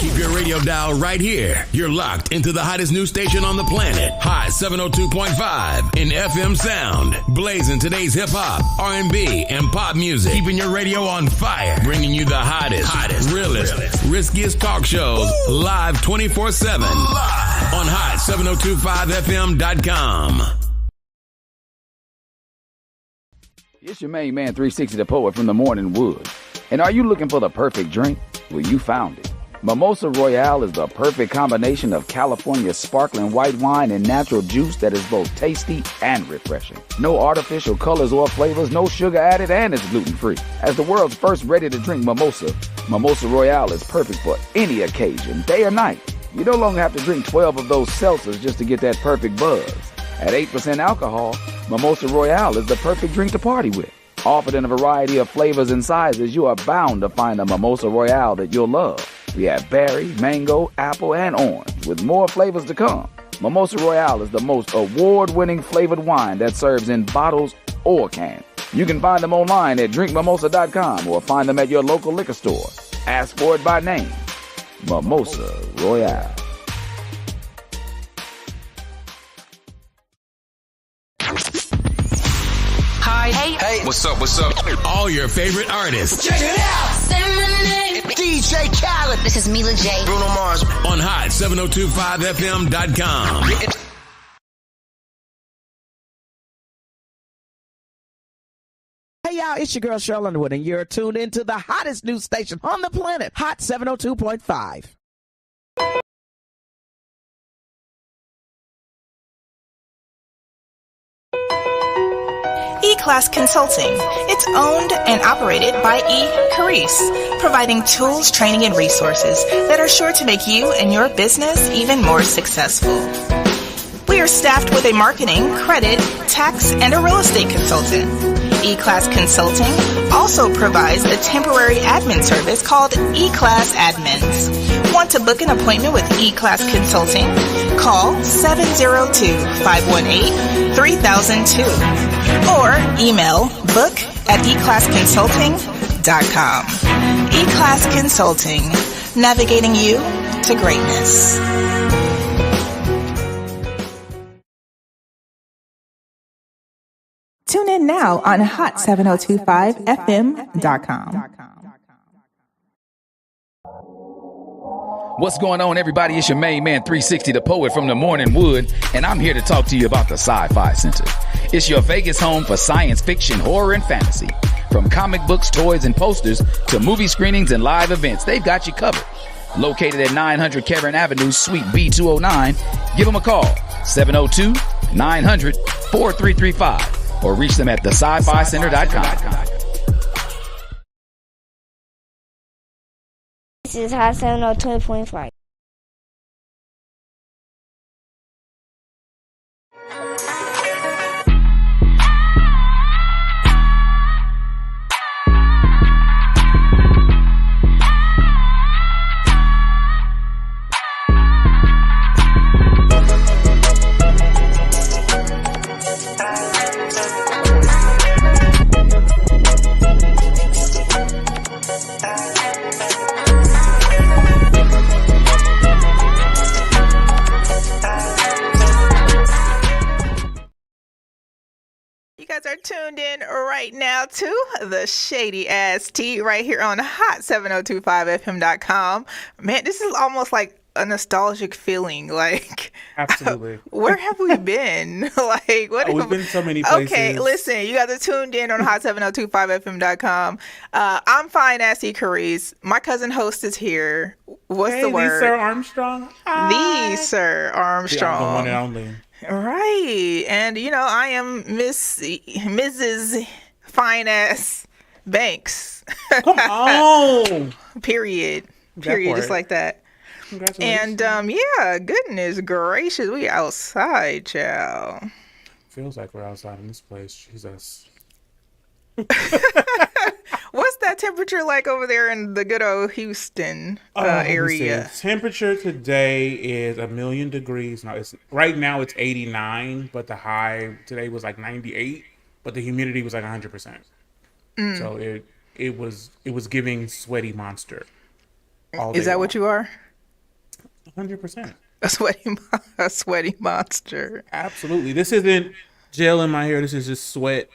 Keep your radio dial right here. You're locked into the hottest news station on the planet. Hot 702.5 in FM sound. Blazing today's hip-hop, R&B, and pop music. Keeping your radio on fire. Bringing you the hottest, realest, riskiest talk shows live 24/7 on hot7025fm.com. It's your main man 360 the Poet from the Morning Wood. And are you looking for the perfect drink? Well, you found it. Mimosa Royale is the perfect combination of California sparkling white wine and natural juice that is both tasty and refreshing. No artificial colors or flavors, no sugar added, and it's gluten-free. As the world's first ready-to-drink mimosa, Mimosa Royale is perfect for any occasion, day or night. You no longer have to drink 12 of those seltzers just to get that perfect buzz. At 8% alcohol, Mimosa Royale is the perfect drink to party with. Offered in a variety of flavors and sizes, you are bound to find a Mimosa Royale that you'll love. We have berry, mango, apple, and orange, with more flavors to come. Mimosa Royale is the most award-winning flavored wine that serves in bottles or cans. You can find them online at drinkmimosa.com or find them at your local liquor store. Ask for it by name. Mimosa Royale. Hey, what's up? All your favorite artists. Check it out. DJ Khaled. This is Mila J. Bruno Mars. On hot7025fm.com. Hey y'all, it's your girl Cheryl Underwood, and you're tuned into the hottest news station on the planet, Hot 702.5. E-Class Consulting. It's owned and operated by Carrice, providing tools, training, and resources that are sure to make you and your business even more successful. We are staffed with a marketing, credit, tax, and a real estate consultant. E-Class Consulting also provides a temporary admin service called E-Class Admins. Want to book an appointment with E-Class Consulting? Call 702-518-3002 or email book@eclassconsulting.com. E-Class Consulting, navigating you to greatness. Tune in now on hot7025fm.com. What's going on, everybody? It's your main man 360 the Poet from the Morning Wood, and I'm here to talk to you about the Sci-Fi Center. It's your Vegas home for science fiction, horror, and fantasy. From comic books, toys, and posters to movie screenings and live events, they've got you covered. Located at 900 Cameron Avenue, Suite B209, give them a call, 702-900-4335, or reach them at thescificenter.com. This is Hot 702.5. Are tuned in right now to the Shady Ass Tea right here on hot7025fm.com. Man, this is almost like a nostalgic feeling. Like, absolutely. Where have we been? Like, what? We've been so many places. Okay, listen, you guys are tuned in on hot7025fm.com. I'm fine, Assy Carrice. My cousin host is here. What's the word? The Sir Armstrong. The Sir Armstrong. The one and only. Right. And, you know, I am Mrs. Fine Ass Banks. Come on. Period. Just like that. Congratulations. And, yeah, goodness gracious. We outside, child. Feels like we're outside in this place. Jesus. What's that temperature like over there in the good old Houston area? Temperature today is 1,000,000 degrees. Now right now it's 89, but the high today was like 98, but the humidity was like 100%. So it was giving sweaty monster. Is that what you are? 100%. A sweaty monster. Absolutely. This isn't gel in my hair. This is just sweat.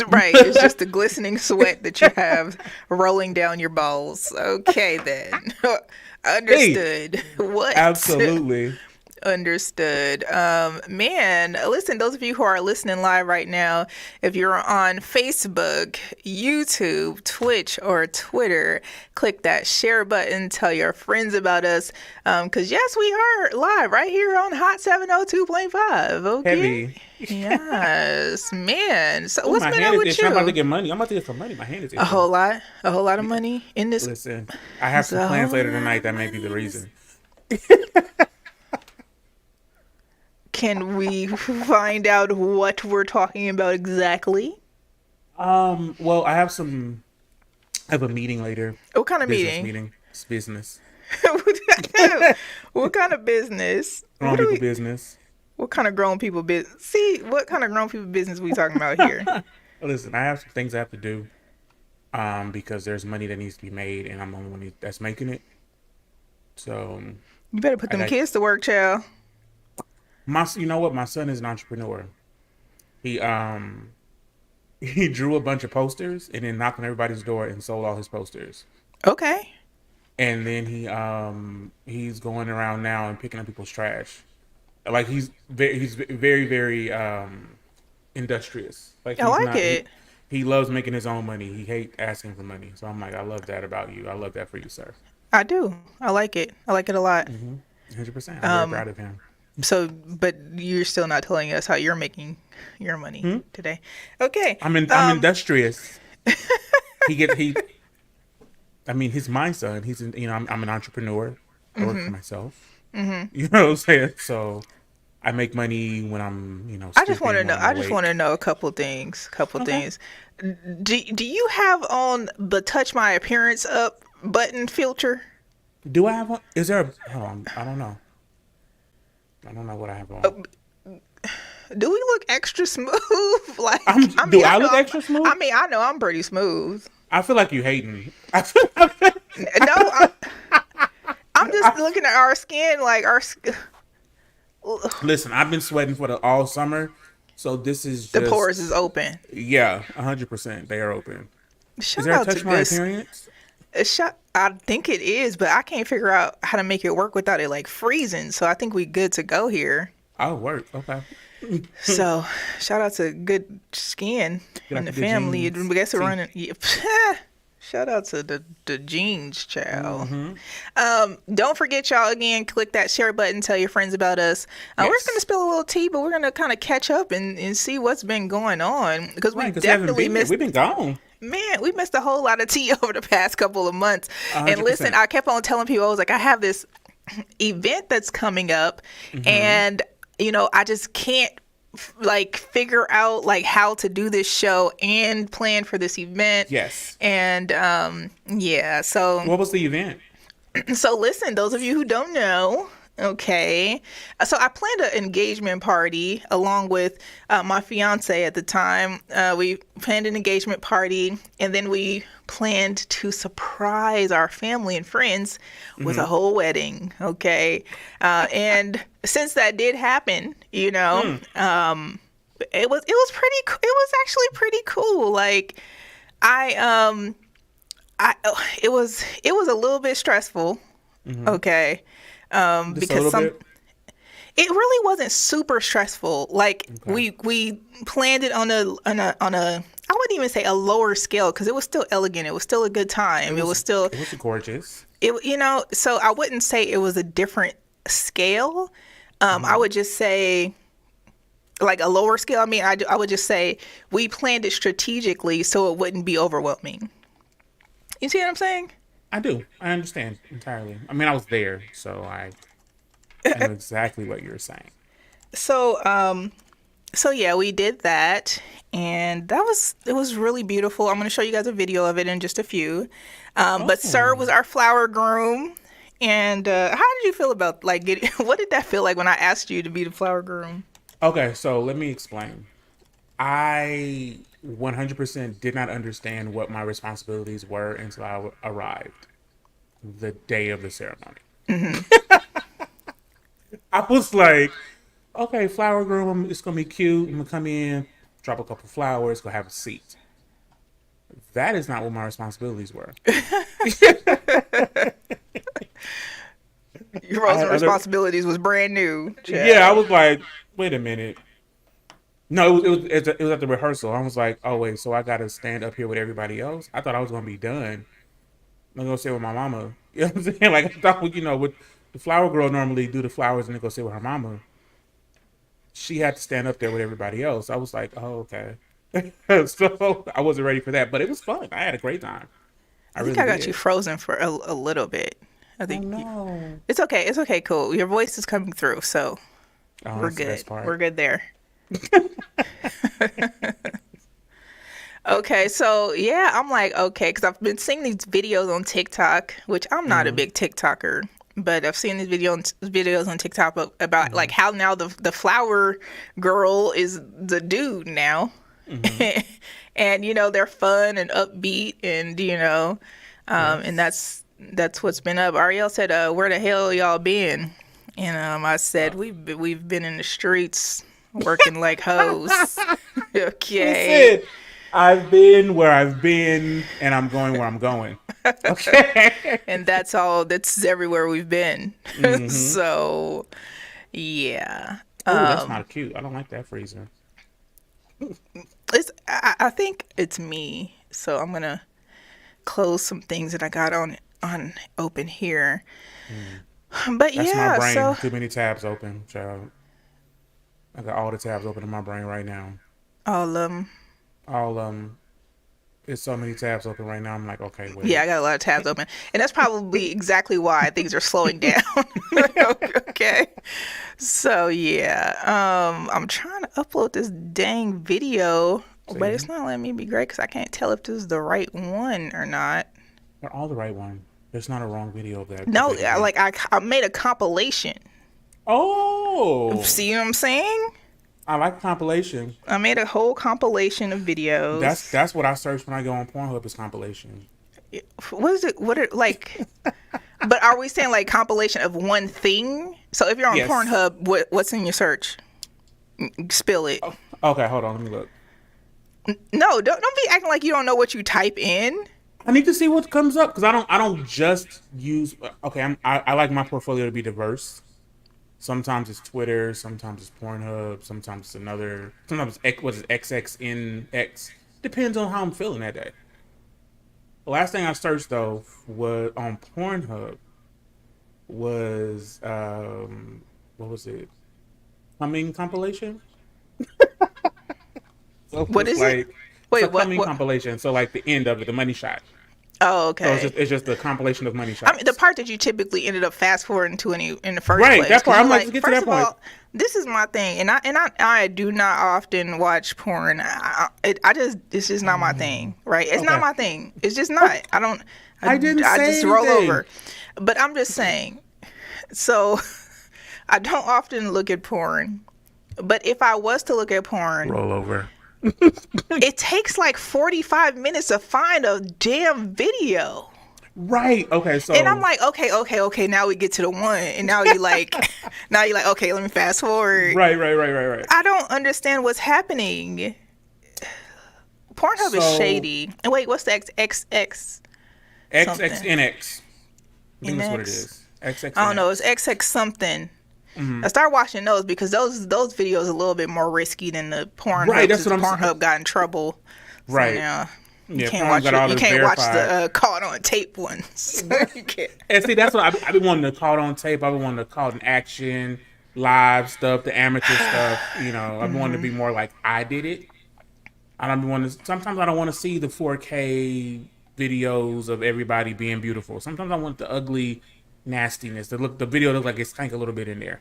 Right. It's just the glistening sweat that you have rolling down your balls. Okay, then. Understood. What? Absolutely. Understood. Man, listen, those of you who are listening live right now, if you're on Facebook, YouTube, Twitch, or Twitter, click that share button, tell your friends about us. Because yes, we are live right here on Hot 702.5. Okay. Heavy. Yes, man. So Ooh, what's been up with you? I'm about to get money. I'm about to get some money. My hand is itching. A whole lot of money in this. Listen, I have some plans later tonight that may be the reason. Can we find out what we're talking about exactly? Well, I have a meeting later. What kind of Meeting. It's business. What kind of business? Grown people business. What kind of grown people business? See, what kind of grown people business we talking about here? Listen, I have some things I have to do. Because there's money that needs to be made, and I'm the only one that's making it. So you better put them kids to work, child. You know what? My son is an entrepreneur. He drew a bunch of posters and then knocked on everybody's door and sold all his posters. Okay. And then he's going around now and picking up people's trash. Like he's very, very industrious. Like I like it. He loves making his own money. He hates asking for money. So I'm like, I love that about you. I love that for you, sir. I do. I like it. I like it a lot. 100%. I'm very proud of him. So, but you're still not telling us how you're making your money today. Okay. I'm industrious. He's my son. I'm an entrepreneur. I work for myself. You know what I'm saying? So I make money when I'm, I just want to know. I just want to know a couple things. Things. Do you have on the "Touch My Appearance Up" button filter? Do I have one? Is there a? Hold on. I don't know. I don't know what I have on. Do we look extra smooth? I look extra smooth? I mean, I know I'm pretty smooth. I feel like you hating. No, I'm just looking at our skin, like our. Listen, I've been sweating for all summer, so this is just, the pores is open. Yeah, 100%. They are open. Shout is there out a touch to my appearance? I think it is, but I can't figure out how to make it work without it like freezing. So I think we good to go here. Oh, work. Okay. So shout out to good skin in the family. I guess we're running. Yeah. Shout out to the jeans, child. Don't forget, y'all, again, click that share button. Tell your friends about us. We're just going to spill a little tea, but we're going to kind of catch up and see what's been going on. Because we definitely missed. We've been gone. Man, we missed a whole lot of tea over the past couple of months. 100%. And listen, I kept on telling people, I was like, I have this event that's coming up. And, I just can't figure out how to do this show and plan for this event. Yes. And so what was the event? So listen, those of you who don't know, okay, so I planned an engagement party along with my fiance at the time. We planned an engagement party, and then we planned to surprise our family and friends with a whole wedding. Okay. And since that did happen, it was actually pretty cool. It was a little bit stressful. Okay. Because it really wasn't super stressful. We planned it on a I wouldn't even say a lower scale, because it was still elegant. It was still a good time. It was gorgeous. So I wouldn't say it was a different scale. I would just say a lower scale. I mean, I would just say we planned it strategically so it wouldn't be overwhelming. You see what I'm saying? I do. I understand entirely. I mean, I was there, so I know exactly what you're saying. So yeah, we did that, and it was really beautiful. I'm going to show you guys a video of it in just a few. But Sir was our flower groom. And how did you feel about what did that feel like when I asked you to be the flower groom? Okay, so let me explain. I 100% did not understand what my responsibilities were until I arrived the day of the ceremony. I was like, okay, flower girl, it's gonna be cute. I'm gonna come in, drop a couple flowers, go have a seat. That is not what my responsibilities were. Your roles and responsibilities was brand new. Child. Yeah, I was like, wait a minute. No, it was at the rehearsal. I was like, oh wait, so I got to stand up here with everybody else? I thought I was gonna be done. I'm gonna sit with my mama. You know what I'm saying? Like I thought, with the flower girl normally do the flowers and then go sit with her mama. She had to stand up there with everybody else. I was like, oh okay. So I wasn't ready for that, but it was fun. I had a great time. I think I got you frozen for a little bit. I think no. It's okay. It's okay. Cool. Your voice is coming through, so we're good. We're good there. Okay, so yeah, I'm like, okay, because I've been seeing these videos on TikTok, which I'm not a big TikToker, but I've seen these videos on TikTok about like how now the flower girl is the dude now, and they're fun and upbeat, and and that's what's been up. Ariel said, "Where the hell y'all been?" And I said, "We've been in the streets working like hoes." Okay. I've been where I've been, and I'm going where I'm going. Okay. And that's all. That's everywhere we've been. So, yeah. Ooh, that's not cute. I don't like that freezer. I think it's me. So I'm gonna close some things that I got on open here. But that's yeah, my brain. so Too many tabs open, child. I got all the tabs open in my brain right now. All There's so many tabs open right now. I'm like, okay, wait. Yeah, I got a lot of tabs open, and that's probably exactly why things are slowing down. Okay, so yeah, I'm trying to upload this dang video, but it's not letting me be great because I can't tell if this is the right one or not. They're all the right one. There's not a wrong video of that. No, like I made a compilation. Oh, see what I'm saying? I like compilation. I made a whole compilation of videos. That's what I search when I go on Pornhub is compilation. What is it? What are like? But are we saying like compilation of one thing? So if you're on Pornhub, what's in your search? Spill it. Oh, okay, hold on. Let me look. No, don't be acting like you don't know what you type in. I need to see what comes up because I don't just use. Okay, I like my portfolio to be diverse. Sometimes it's Twitter, sometimes it's Pornhub, sometimes it's another. Sometimes it's XXNX. Depends on how I'm feeling that day. The last thing I searched though was on Pornhub was what was it? Coming compilation. So what is it? Wait, what? Coming compilation. So like the end of it, the money shot. Oh, okay. So it's just the compilation of money shots. I mean, the part that you typically ended up fast forwarding to in the first place. Right, that part. I'm like, to get to that point. All, this is my thing, and I do not often watch porn. It's just not my thing, right? It's not my thing. It's just not. I don't. I just roll over. But I'm just saying. So, I don't often look at porn. But if I was to look at porn, roll over. It takes like 45 minutes to find a damn video. Right. Okay. So. And I'm like, okay. Now we get to the one, and now you're like, okay, let me fast forward. Right. I don't understand what's happening. Pornhub is shady. And wait, what's the XXX? XXNX. I think that's what it is. XXNX. I don't know. It's XX something. I started watching those because those videos are a little bit more risky than the Pornhub. Right, that's what I'm saying. Pornhub got in trouble. So right. Now, you can't watch the caught on tape ones. And see, that's what I've been wanting to caught on tape. I've been wanting to caught in action, live stuff, the amateur stuff. I've been wanting to be more like I did it. I don't want to. Sometimes I don't want to see the 4K videos of everybody being beautiful. Sometimes I want the ugly nastiness. The video looks like it stank a little bit in there.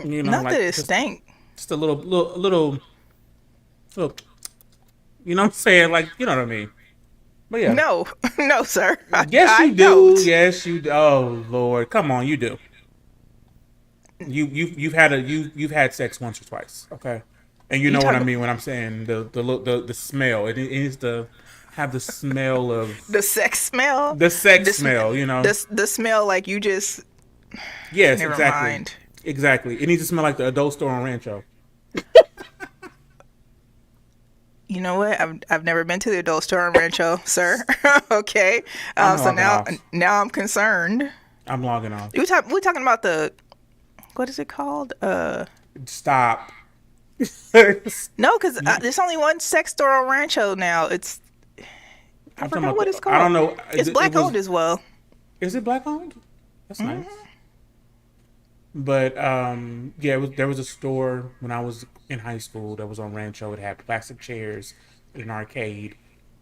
Not like that it stank. Just a little. You know what I'm saying? Like, you know what I mean? But yeah. No, sir. Yes, you do. Yes, you do. Oh Lord, come on, you do. You've had sex once or twice, okay? And you know what I mean when I'm saying the smell. It needs to have the smell of the sex smell. The sex smell, The smell like you just. Yes, never exactly. Mind. Exactly. It needs to smell like the adult store on Rancho. You know what? I've never been to the adult store in Rancho, sir. Okay. So now I'm concerned. I'm logging off. We talking about the, what is it called? Stop. No, because there's only one sex store on Rancho now. I forgot what it's called. I don't know. It's black owned as well. Is it black owned? That's nice. But there was a store when I was in high school that was on Rancho. It had plastic chairs, an arcade,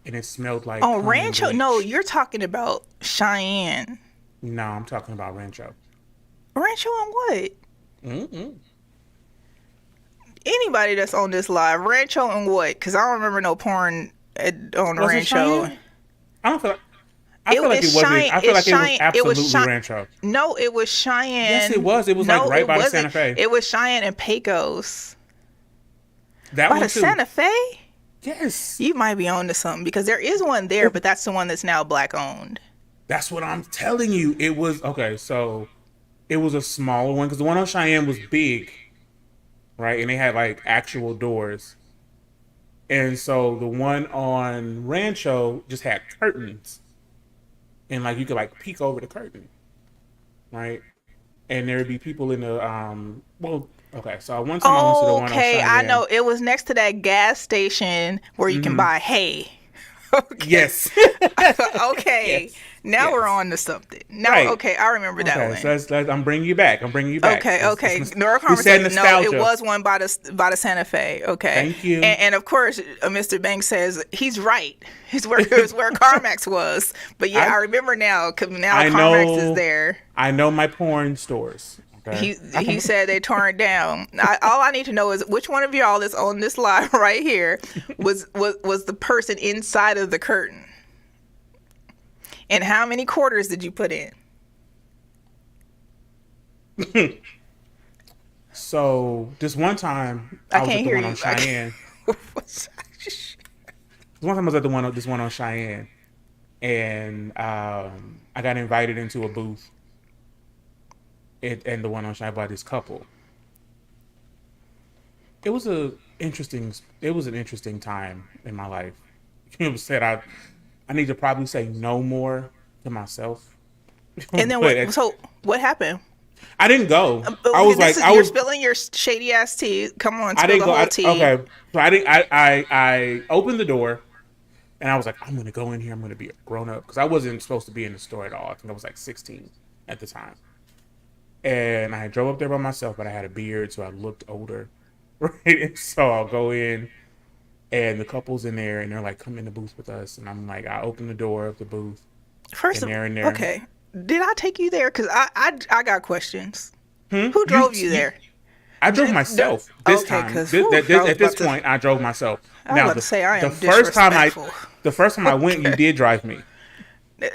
and it smelled like. Oh, Rancho? No, you're talking about Cheyenne. No, I'm talking about Rancho. Rancho on what? Anybody that's on this live, Rancho on what? Because I don't remember no porn on Rancho. I don't feel like. I feel like it was absolutely Rancho. No, it was Cheyenne. Yes, it was. It was like right by the Santa Fe. It was Cheyenne and Pecos. That by one the too. Santa Fe? Yes. You might be on to something because there is one there, but that's the one that's now black owned. That's what I'm telling you. It was okay. So it was a smaller one because the one on Cheyenne was big, right? And they had like actual doors. And so the one on Rancho just had curtains. And like you could like peek over the curtain, right? And there'd be people in the so one time I went to the one on Cheyenne. Okay, I know. It was next to that gas station where you can buy hay. Okay. Yes. Okay. Yes. Now we're on to something. Now, right. Okay, I remember that one. So I'm bringing you back. Okay. No conversation. No, it was one by the Santa Fe. Okay. Thank you. And of course, Mr. Banks says he's right. It's where CarMax was. But yeah, I remember now because now CarMax is there. I know my porn stores. Okay. He said they tore it down. All I need to know is which one of y'all that's on this live right here was the person inside of the curtain. And how many quarters did you put in? So this one time I was at the one on Cheyenne. One time I was at this one on Cheyenne, and I got invited into a booth. And the one on Cheyenne by this couple. It was an interesting time in my life. It was said I need to probably say no more to myself. And then what happened? I didn't go. You're spilling your shady ass tea. Come on, spill the whole tea. Okay, so I opened the door, and I was like, I'm gonna go in here. I'm gonna be a grown up because I wasn't supposed to be in the store at all. I think I was like 16 at the time, and I drove up there by myself, but I had a beard, so I looked older, right? And so I'll go in. And the couple's in there, and they're like, "Come in the booth with us." And I'm like, I open the door of the booth. They're in there. Okay, did I take you there? Because I got questions. Who drove you there? I drove myself this time. At this point, I drove myself. Now, the first time I went, you did drive me.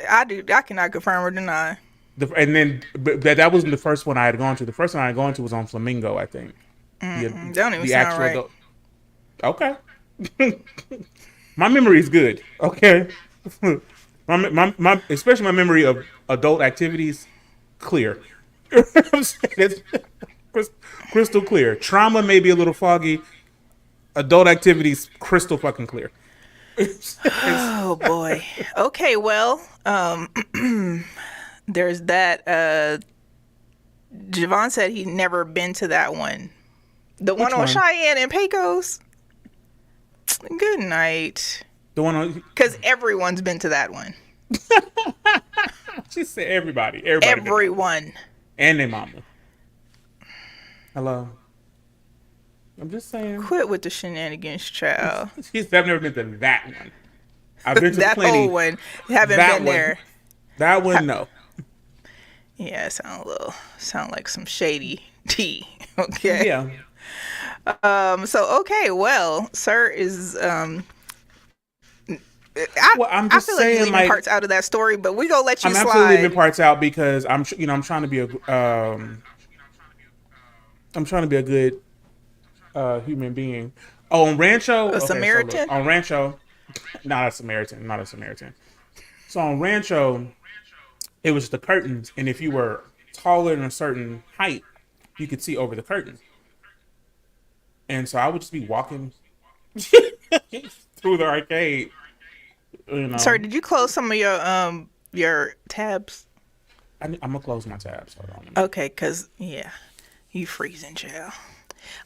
I cannot confirm or deny. That wasn't the first one I had gone to. The first one I had gone to was on Flamingo, I think. Don't even sound right. Okay. My memory is good. Okay. my especially my memory of adult activities, clear. It's crystal clear. Trauma may be a little foggy. Adult activities, crystal fucking clear. Oh boy. Okay, well, there's that. Javon said he'd never been to that one. The one on Cheyenne and Pecos. Good night. The one on because everyone's been to that one. She said everybody. Everyone. And their mama. Hello. I'm just saying. Quit with the shenanigans, child. I've never been to that one. I've been to that plenty. Old one. Haven't been there. That one, no. Yeah, sound like some shady tea. Okay. Yeah. So okay, well, sir is I feel like leaving parts out of that story, but we gonna let you slide. I'm absolutely leaving parts out because I'm trying to be a good human being. Oh, on Rancho, Samaritan. On Rancho, not a Samaritan. So on Rancho, it was the curtains, and if you were taller than a certain height, you could see over the curtain. And so I would just be walking through the arcade. You know. Sorry, did you close some of your tabs? I'm gonna close my tabs. Hold on. Okay, cause you freezing, child.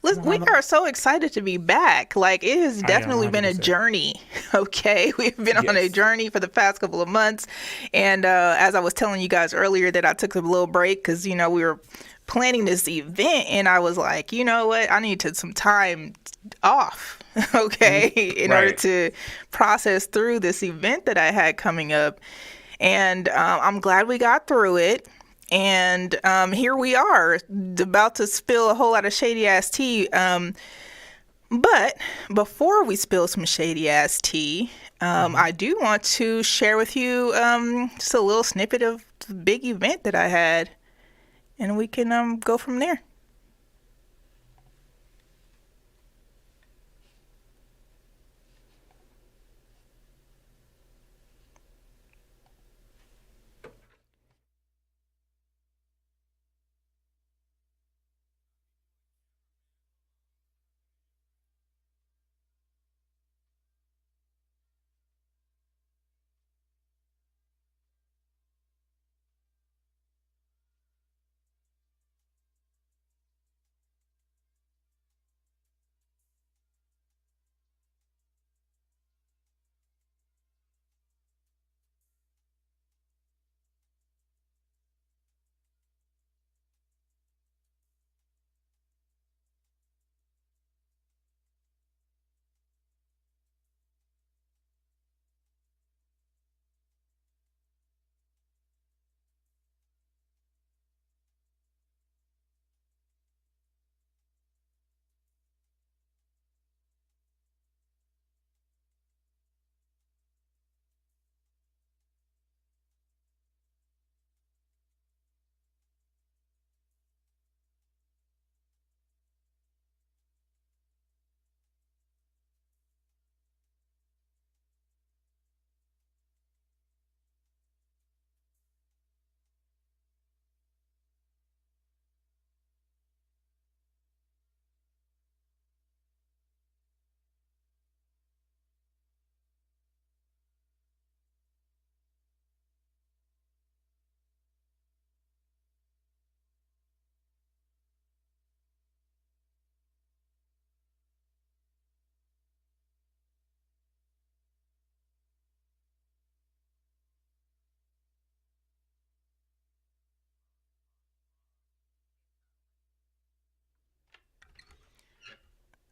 Listen, we are so excited to be back. Like, it has definitely been a journey. Okay, we've been on a journey for the past couple of months, and as I was telling you guys earlier, that I took a little break because we were planning this event, and I was like, you know what, I need some time off, okay, in order to process through this event that I had coming up. And I'm glad we got through it. And here we are, about to spill a whole lot of shady ass tea. But before we spill some shady ass tea, I do want to share with you just a little snippet of the big event that I had. And we can go from there.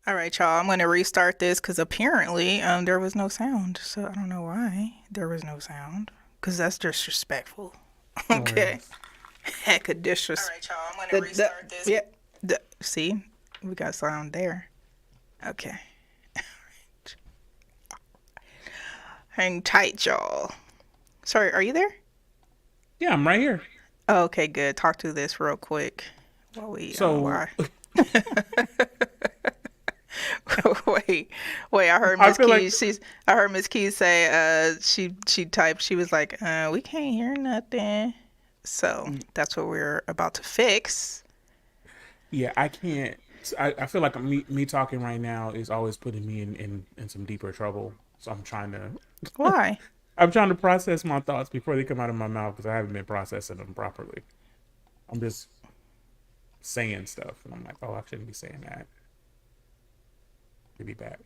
All right, y'all, I'm going to restart this because apparently there was no sound. So I don't know why there was no sound, because that's disrespectful. Okay. Heck of disrespect. All right, y'all, I'm going to restart this. Yeah. See, we got sound there. Okay. Hang tight, y'all. Sorry, are you there? Yeah, I'm right here. Oh, okay, good. Talk to this real quick while we wait. I heard Miss Keys. I heard Miss Keys say she typed. She was like, we can't hear nothing. So that's what we're about to fix. Yeah, I can't. I feel like me talking right now is always putting me in some deeper trouble. So I'm trying to. Why? I'm trying to process my thoughts before they come out of my mouth because I haven't been processing them properly. I'm just saying stuff, and I'm like, oh, I shouldn't be saying that. To be back.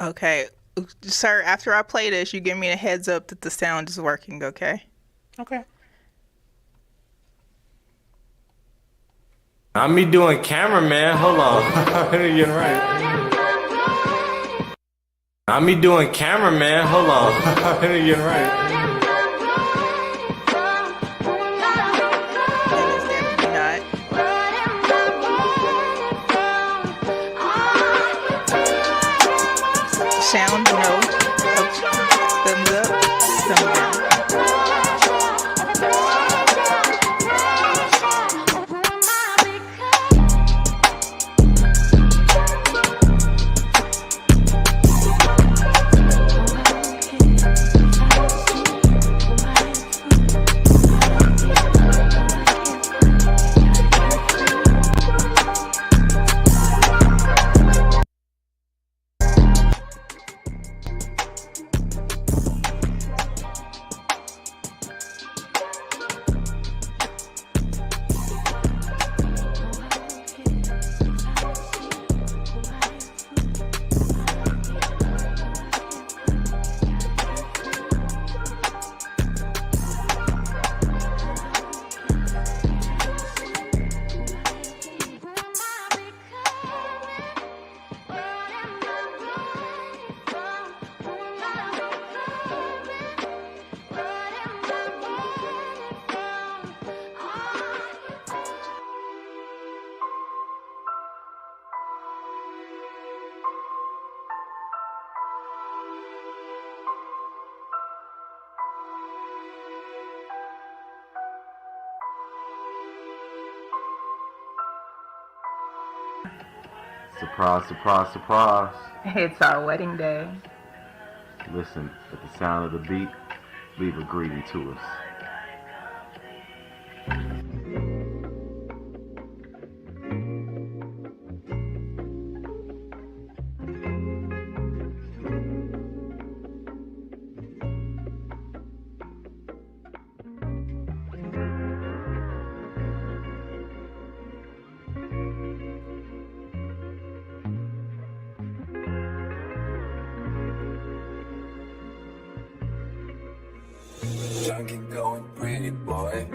Okay, sir. After I play this, you give me a heads up that the sound is working. Okay. Okay. I'm me doing cameraman. Hold on. You're right. I'm me doing cameraman. Hold on. You're right. Sound, no. Thumbs up, thumbs down. Surprise, surprise, surprise. It's our wedding day. Listen, at the sound of the beat, leave a greeting to us. Get going, pretty boy.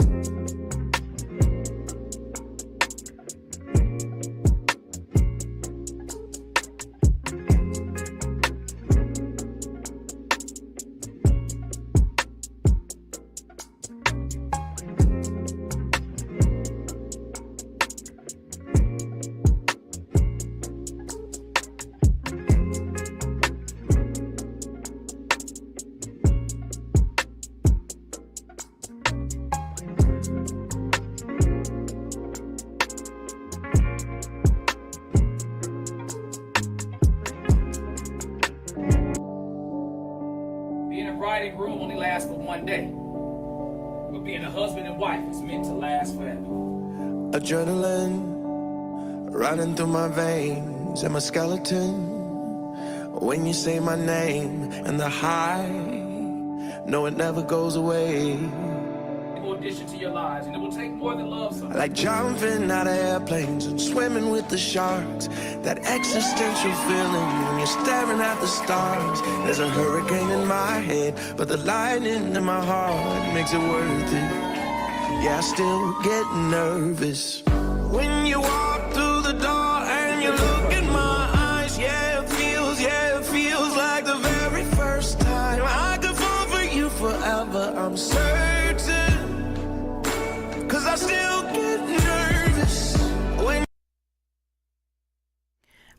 bride and groom only lasts for one day. But being a husband and wife is meant to last forever. Adrenaline running through my veins and my skeleton. When you say my name and the high, no, it never goes away. It will addition to your lives, and it will take more than love songs. Like jumping out of airplanes and swimming with the sharks. That existential feeling when you're staring at the stars. There's a hurricane in my head, but the lightning in my heart makes it worth it. Yeah, I still get nervous when you walk through the door and you look in my eyes. Yeah, it feels like the very first time. I could fall for you forever, I'm certain, 'cause I still get nervous when.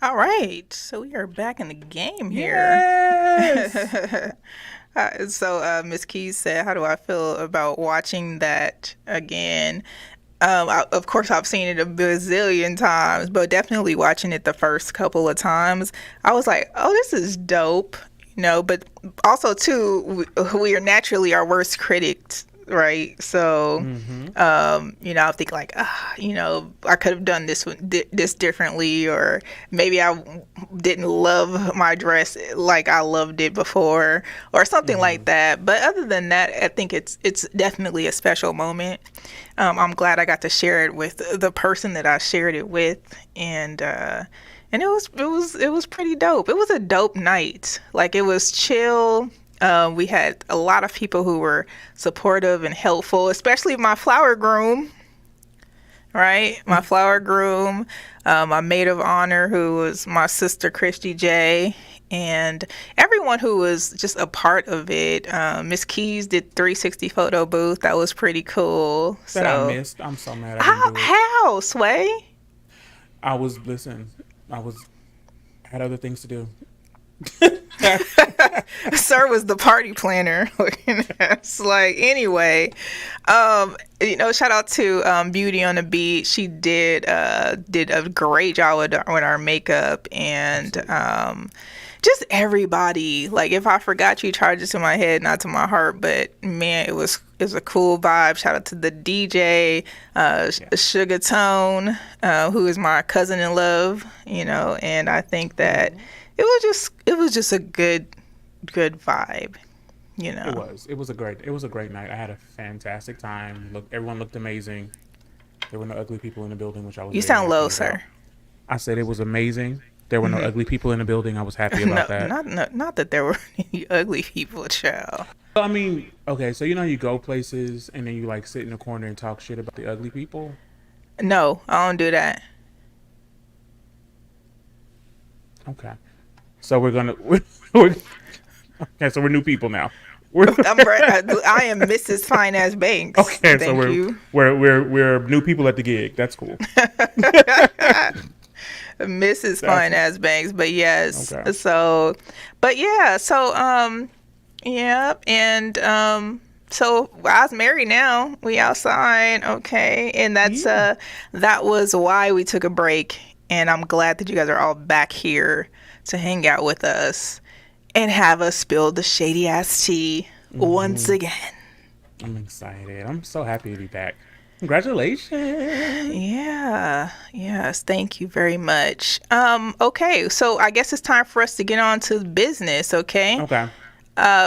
All right, so we are back in the game here. Yes! So Miss Keys said, how do I feel about watching that again? Of course, I've seen it a bazillion times, but definitely watching it the first couple of times, I was like, oh, this is dope. You know, but also, too, we are naturally our worst critics, right? So, you know, I think like, you know, I could have done this differently, or maybe I didn't love my dress like I loved it before, or something like that. But other than that, I think it's definitely a special moment. I'm glad I got to share it with the person that I shared it with, and it was pretty dope. It was a dope night. Like, it was chill. We had a lot of people who were supportive and helpful, especially my flower groom, right? My flower groom, my maid of honor, who was my sister, Christy J, and everyone who was just a part of it. Miss Keys did 360 photo booth. That was pretty cool. That I missed. I'm so mad I didn't do it. How, Sway? I had other things to do. Sir was the party planner. It's like, anyway, you know, shout out to Beauty on the Beat. She did a great job with our makeup, and just everybody. Like, if I forgot you, charge it to my head, not to my heart. But man, it was a cool vibe. Shout out to the DJ, Sugar Tone, who is my cousin in love. You know, and I think that it was just a good vibe, you know. It was a great night. I had a fantastic time. Everyone looked amazing. There were no ugly people in the building, which I was. You sound low, sir. I said it was amazing. There were no ugly people in the building. I was happy about that. Not that there were any ugly people, child. I mean, okay, so you know, you go places and then you like sit in the corner and talk shit about the ugly people. No, I don't do that. Okay. So we're okay, so we're new people now. I am Mrs. Fine Ass Banks. Okay, so we're new people at the gig. That's cool. Mrs. Fine Ass Banks, but yes. Okay. So, but yeah, so yeah, and so I was married now. We outside, okay, and that's that was why we took a break and I'm glad that you guys are all back here to hang out with us and have us spill the shady ass tea once again. I'm excited. I'm so happy to be back. Congratulations. Yeah. Yes. Thank you very much. Okay. So I guess it's time for us to get on to business. Okay. Okay.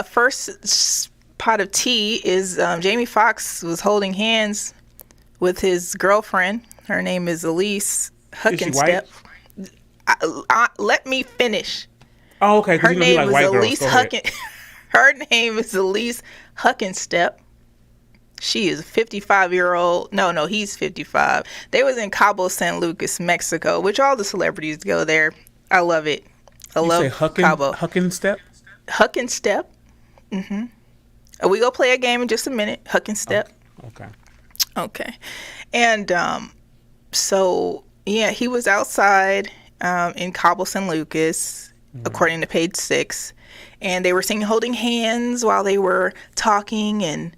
First pot of tea is Jamie Foxx was holding hands with his girlfriend. Her name is Elise Huckenstep. Let me finish. Oh, okay. Her name is Elise Her name is Elise Huckenstep. She is a 55-year-old. No, he's 55. They was in Cabo San Lucas, Mexico, which all the celebrities go there. I love it. I love Cabo. Huckenstep? Huckenstep. Mm-hmm. We go play a game in just a minute. Huckenstep. Okay. And so, yeah, he was outside in Cabo San Lucas, according to page 6. And they were seen holding hands while they were talking and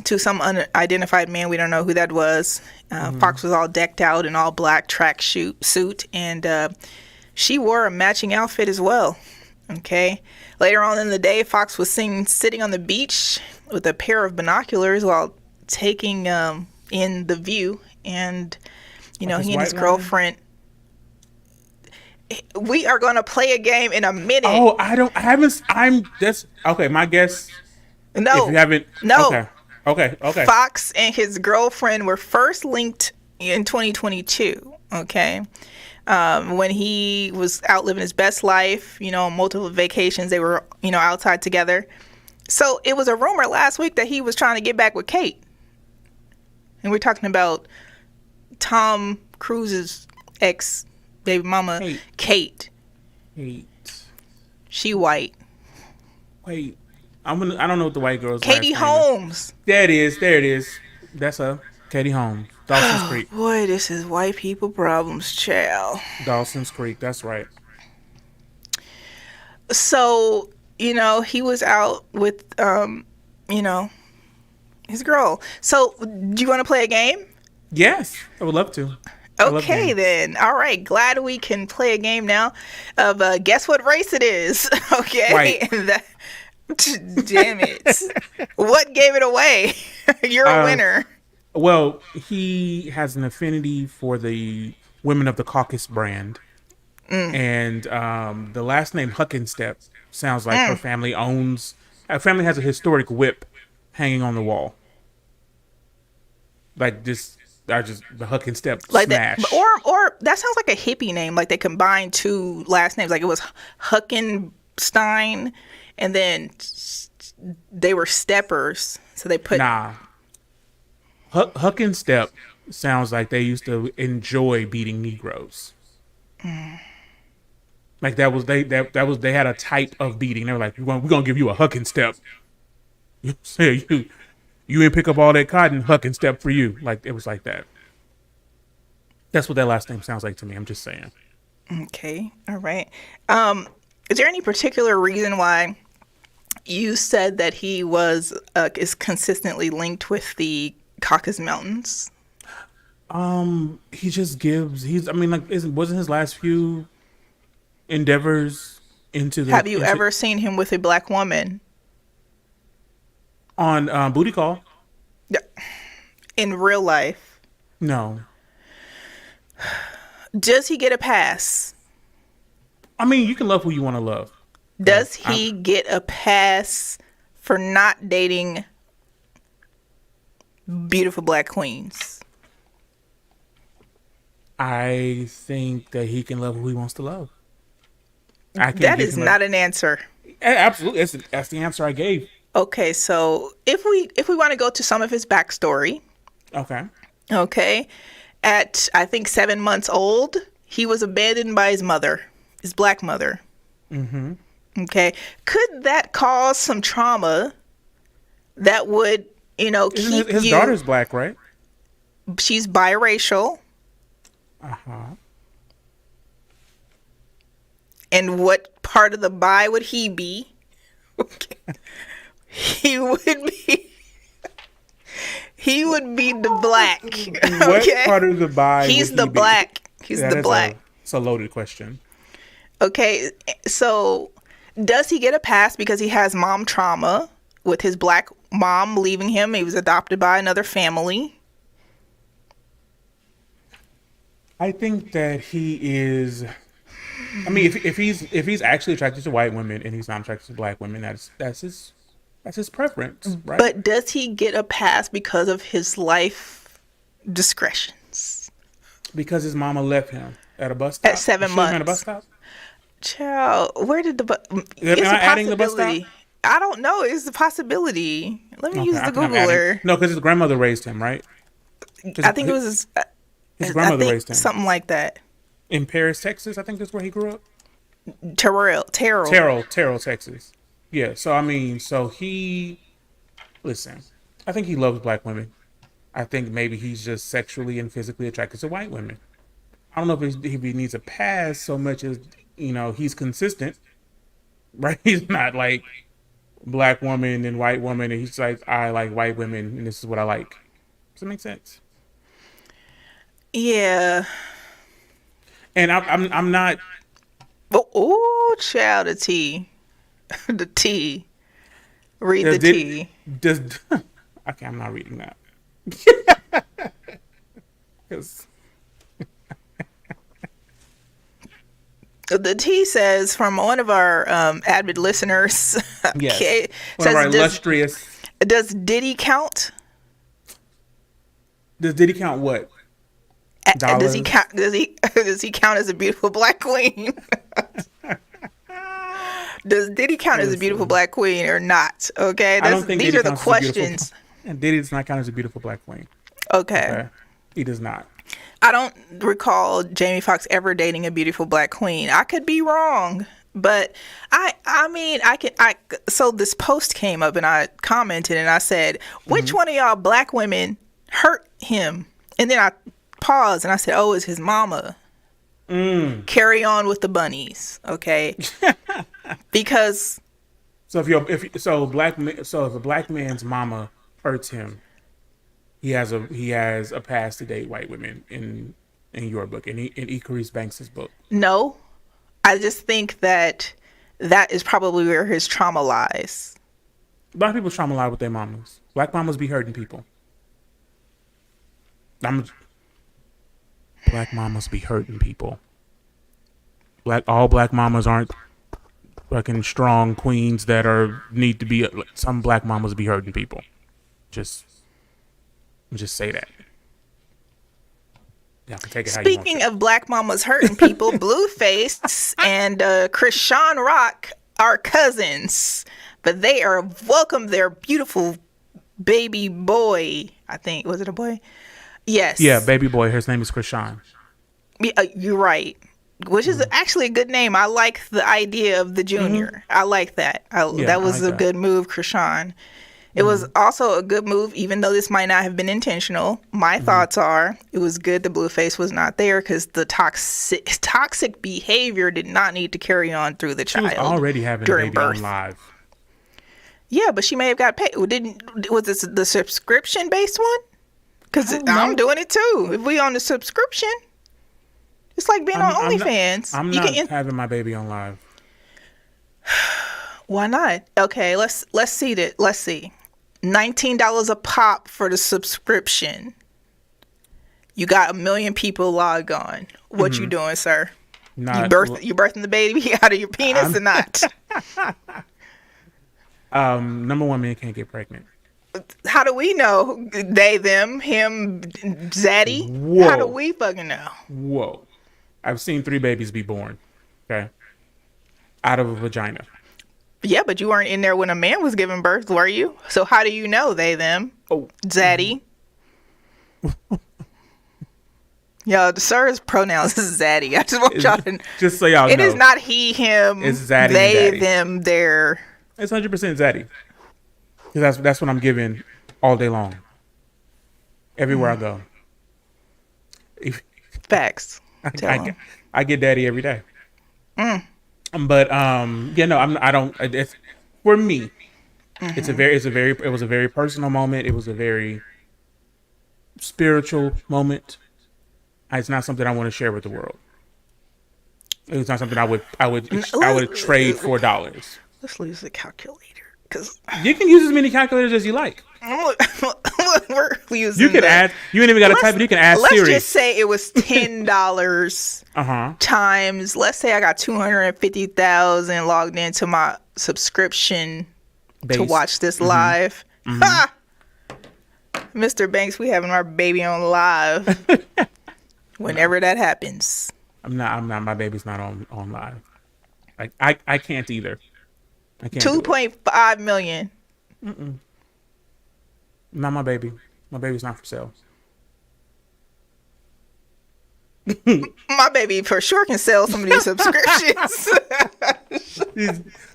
to some unidentified man. We don't know who that was. Fox was all decked out in all black track suit, and she wore a matching outfit as well. Okay. Later on in the day, Fox was seen sitting on the beach with a pair of binoculars while taking in the view, and he and his girlfriend. We are going to play a game in a minute. Oh, that's okay. My guess. No. If you haven't. No. Okay. Fox and his girlfriend were first linked in 2022. Okay. When he was out living his best life, on multiple vacations, they were, outside together. So it was a rumor last week that he was trying to get back with Kate. And we're talking about Tom Cruise's ex baby mama, Kate. She white. Wait, I don't know what the white girl's Katie Holmes. There it is. That's Katie Holmes. Dawson's Creek. Boy, this is white people problems, child. Dawson's Creek. That's right. So, he was out with, his girl. So, do you want to play a game? Yes, I would love to. Okay, then. All right. Glad we can play a game now of guess what race it is. Okay. Right. Damn it. What gave it away? You're a winner. Well, he has an affinity for the Women of the Caucasus brand. And the last name Huckenstep sounds like her family her family has a historic whip hanging on the wall. Like the Huckenstep like smash. That, or that sounds like a hippie name. Like they combined two last names. Like it was Huckenstein, and then they were steppers. So they put Huckenstep sounds like they used to enjoy beating Negroes. Like they had a type of beating. They were like, we're gonna give you a Huckenstep. You say you didn't pick up all that cotton, Huckenstep for you. Like it was like that. That's what that last name sounds like to me. I'm just saying. Okay. All right. Is there any particular reason why you said that he is consistently linked with the Caucasus Mountains? He just gives. Wasn't his last few endeavors into the? Have you ever seen him with a black woman? On Booty Call? In real life? No. Does he get a pass? I mean, you can love who you want to love. Does he get a pass for not dating beautiful black queens? I think that he can love who he wants to love. That is not an answer. Absolutely. That's the answer I gave. Okay, so if we want to go to some of his backstory. Okay. At, I think, 7 months old, he was abandoned by his mother, his black mother. Mm-hmm. Okay. Could that cause some trauma that would, keep his daughter's black, right? She's biracial. Uh-huh. And what part of the bi would he be? Okay. He would be the black. What part of the bi? He's the black. He's the black. It's a loaded question. Okay, so does he get a pass because he has mom trauma with his black mom leaving him? He was adopted by another family. I think that he is. I mean, if he's actually attracted to white women and he's not attracted to black women, that's his preference, right? But does he get a pass because of his life discretions? Because his mama left him at a bus stop At 7 months. At a bus stop. Child, where did the Am I adding the bus stop? I don't know. It's a possibility. Let me use the Googler. No, because his grandmother raised him, right? I think it was his grandmother raised him. Something like that. In Paris, Texas, I think that's where he grew up. Terrell, Texas. Yeah, so I mean, listen, I think he loves black women. I think maybe he's just sexually and physically attracted to white women. I don't know if he needs a pass so much as, he's consistent, right? He's not like black woman and white woman, and he's like, I like white women, and this is what I like. Does that make sense? Yeah. And I'm not. Oh, child, the T. The T. Read the T. Okay, I'm not reading that. The T says from one of our avid listeners. Yes. Okay, one of our illustrious. Does Diddy count? Does Diddy count what? Does he count? Does he count as a beautiful black queen? Does Diddy count as a beautiful black queen or not? Okay, I don't think these Diddy are the questions. And Diddy does not count as a beautiful black queen. Okay. He does not. I don't recall Jamie Foxx ever dating a beautiful black queen. I could be wrong, but so this post came up and I commented and I said, which one of y'all black women hurt him? And then I paused and I said, oh, it's his mama. Carry on with the bunnies, okay? Because if a black man's mama hurts him, he has a pass to date white women in your book, in Carrice Banks' book. No, I just think that is probably where his trauma lies. Black people's trauma lie with their mamas. Black mamas be hurting people. Black mamas be hurting people. All black mamas aren't fucking strong queens that need to be. Some black mamas be hurting people. Just say that. Yeah, take it. Speaking of black mamas hurting people, Blueface and Krishan Rock are cousins, but they are welcome their beautiful baby boy. I think was it a boy? Yes. Yeah, baby boy. His name is Krishan. Yeah, you're right. Which is actually a good name. I like the idea of the junior. I like that. That was a good move, Krishan. It was also a good move, even though this might not have been intentional. My thoughts are it was good the Blueface was not there because the toxic behavior did not need to carry on through the child. She was already having a baby on live. Yeah, but she may have got paid. Was this the subscription-based one? Because I'm doing it too. If we on the subscription, it's like being on OnlyFans. I'm not having my baby on live. Why not? Okay, let's see that. Let's see. $19 a pop for the subscription. You got 1 million people logged on. What you doing, sir? You birthing the baby out of your penis or not? Number one, man can't get pregnant. How do we know? They, them, him, Zaddy? Whoa. How do we fucking know? Whoa. I've seen 3 babies be born. Okay. Out of a vagina. Yeah, but you weren't in there when a man was giving birth, were you? So how do you know they, them? Oh. Zaddy? Yo, the sir's pronouns is Zaddy. I just want y'all to... Just so y'all know. It is not he, him, it's Zaddy they, them, their... It's 100% Zaddy. Because that's what I'm giving all day long. Everywhere I go. Facts. I get daddy every day. But I don't. It's for me. It was a very personal moment. It was a very spiritual moment. It's not something I want to share with the world. It's not something I would trade for dollars. Let's use the calculator, because you can use as many calculators as you like. We're using you can add. You ain't even got to type it. You can add let's Siri. Let's just say it was $10 times. Let's say I got 250,000 logged into my subscription to watch this live. Ha! Mr. Banks, we having our baby on live. Whenever that happens. I'm not. My baby's not on live. Like I can't either. I can't. 2.5 million. Not my baby. My baby's not for sale. My baby for sure can sell some of these subscriptions.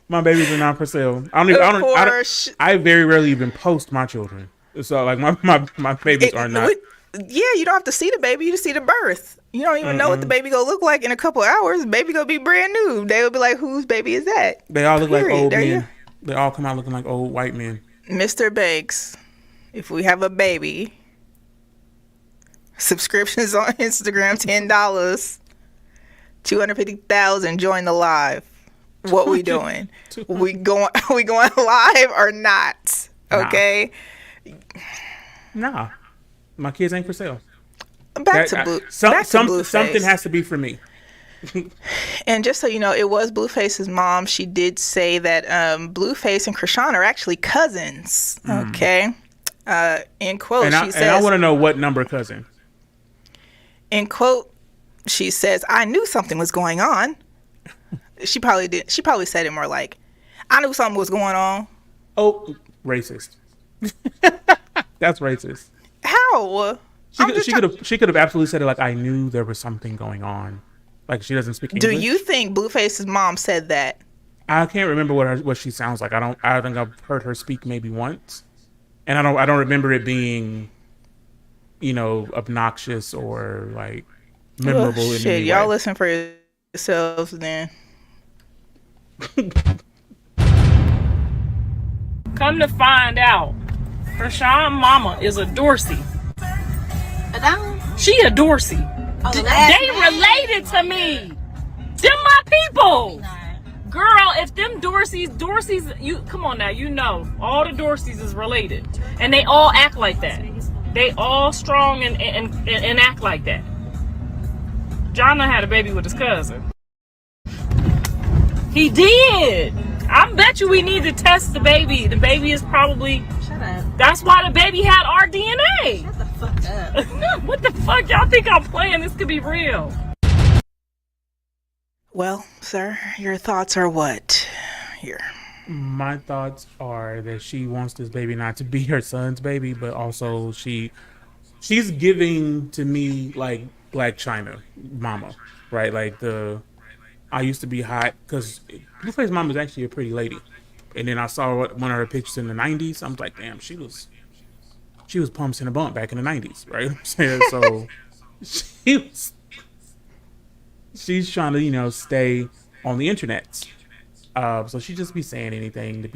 My babies are not for sale. I very rarely even post my children. So like my babies are not. You don't have to see the baby. You just see the birth. You don't even know what the baby gonna look like in a couple hours. The baby gonna be brand new. They will be like, whose baby is that? They all look like old men. They all come out looking like old white men. Mr. Banks, if we have a baby, subscriptions on Instagram, $10, 250,000. Join the live. What we doing? we going live or not? Okay. Nah. My kids ain't for sale. Back to Blueface. Something has to be for me. And just so you know, it was Blueface's mom. She did say that Blueface and Krishan are actually cousins. Okay. In quote, she says... And I want to know what number cousin. In quote, she says, I knew something was going on. She probably did. She probably said it more like, I knew something was going on. Oh, racist. That's racist. How? She could have absolutely said it like, I knew there was something going on. Like she doesn't speak English. Do you think Blueface's mom said that? I can't remember what she sounds like. I think I've heard her speak maybe once, and I don't remember it being, obnoxious or like memorable. In any way. Y'all listen for yourselves then. Come to find out, Krishan mama is a Dorsey. She a Dorsey. They related to me. Them my people. Girl, if them Dorseys, you come on now, all the Dorseys is related, and they all act like that. They all strong and act like that. John had a baby with his cousin. He did. I bet you we need to test the baby. The baby is probably. Shut up. That's why the baby had our DNA. Shut the fuck up. What the fuck? Y'all think I'm playing? This could be real. Well, sir, your thoughts are what? Here. My thoughts are that she wants this baby not to be her son's baby, but also she's giving to me like Black China mama, right? Like I used to be hot because Blueface's mom is actually a pretty lady, and then I saw one of her pictures in the 90s. I'm like, damn, she was pumps in a bump back in the 90s, right? I'm saying so. She's trying to stay on the internet, so she just be saying anything on the